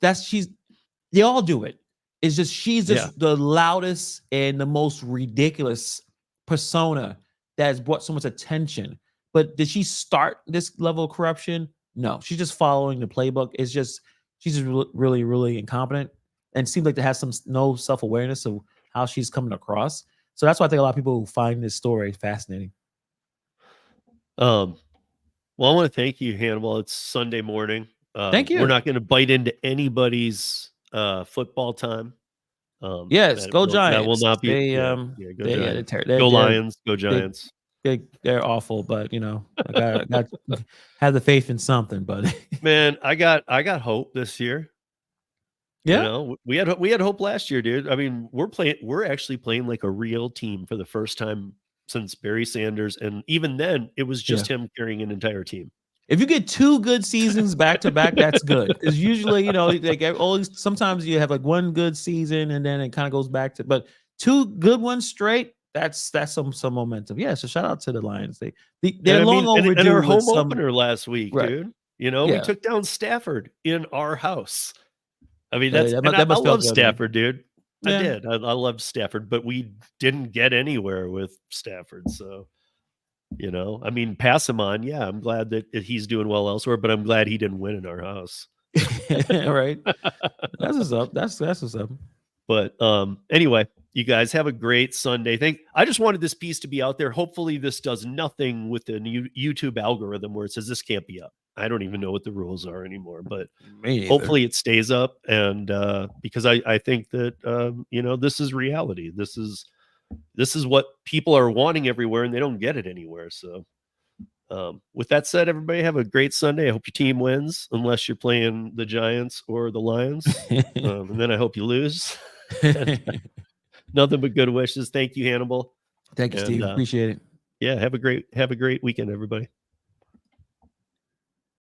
they all do it. It's just she's just the loudest and the most ridiculous persona that has brought so much attention. But did she start this level of corruption? No, she's just following the playbook. It's just she's just really, really incompetent, and seems like to have no self-awareness of how she's coming across. So that's why I think a lot of people find this story fascinating. Well, I want to thank you, Hannibal. It's Sunday morning. Thank you. We're not going to bite into anybody's football time. Yes, go Giants. That will not be. Go Giants. Giants. Go Lions. Go Giants. They're awful, but I got have the faith in something, buddy. Man, I got hope this year. Yeah, we had hope last year, dude. I mean, we're actually playing like a real team for the first time since Barry Sanders, and even then, it was just him carrying an entire team. If you get 2 good seasons back to back, that's good. Because usually, sometimes you have like one good season and then it kind of goes back to, but 2 good ones straight. That's some momentum. Yeah. So shout out to the Lions. They're long overdue. And our home opener last week, right. dude. We took down Stafford in our house. I mean, I love Stafford, dude. Yeah. I did. I loved Stafford, but we didn't get anywhere with Stafford. So, I mean, pass him on. Yeah, I'm glad that he's doing well elsewhere, but I'm glad he didn't win in our house. Right. That's what's up. That's what's up. But anyway, you guys have a great Sunday. I just wanted this piece to be out there. Hopefully this does nothing with the new YouTube algorithm where it says this can't be up. I don't even know what the rules are anymore, but hopefully it stays up. And because I think that, this is reality. This is what people are wanting everywhere and they don't get it anywhere. So with that said, everybody have a great Sunday. I hope your team wins unless you're playing the Giants or the Lions. And then I hope you lose. Nothing but good wishes. Thank you, Hannibal. Thank you, Steve. Appreciate it. Yeah, have a great weekend, everybody.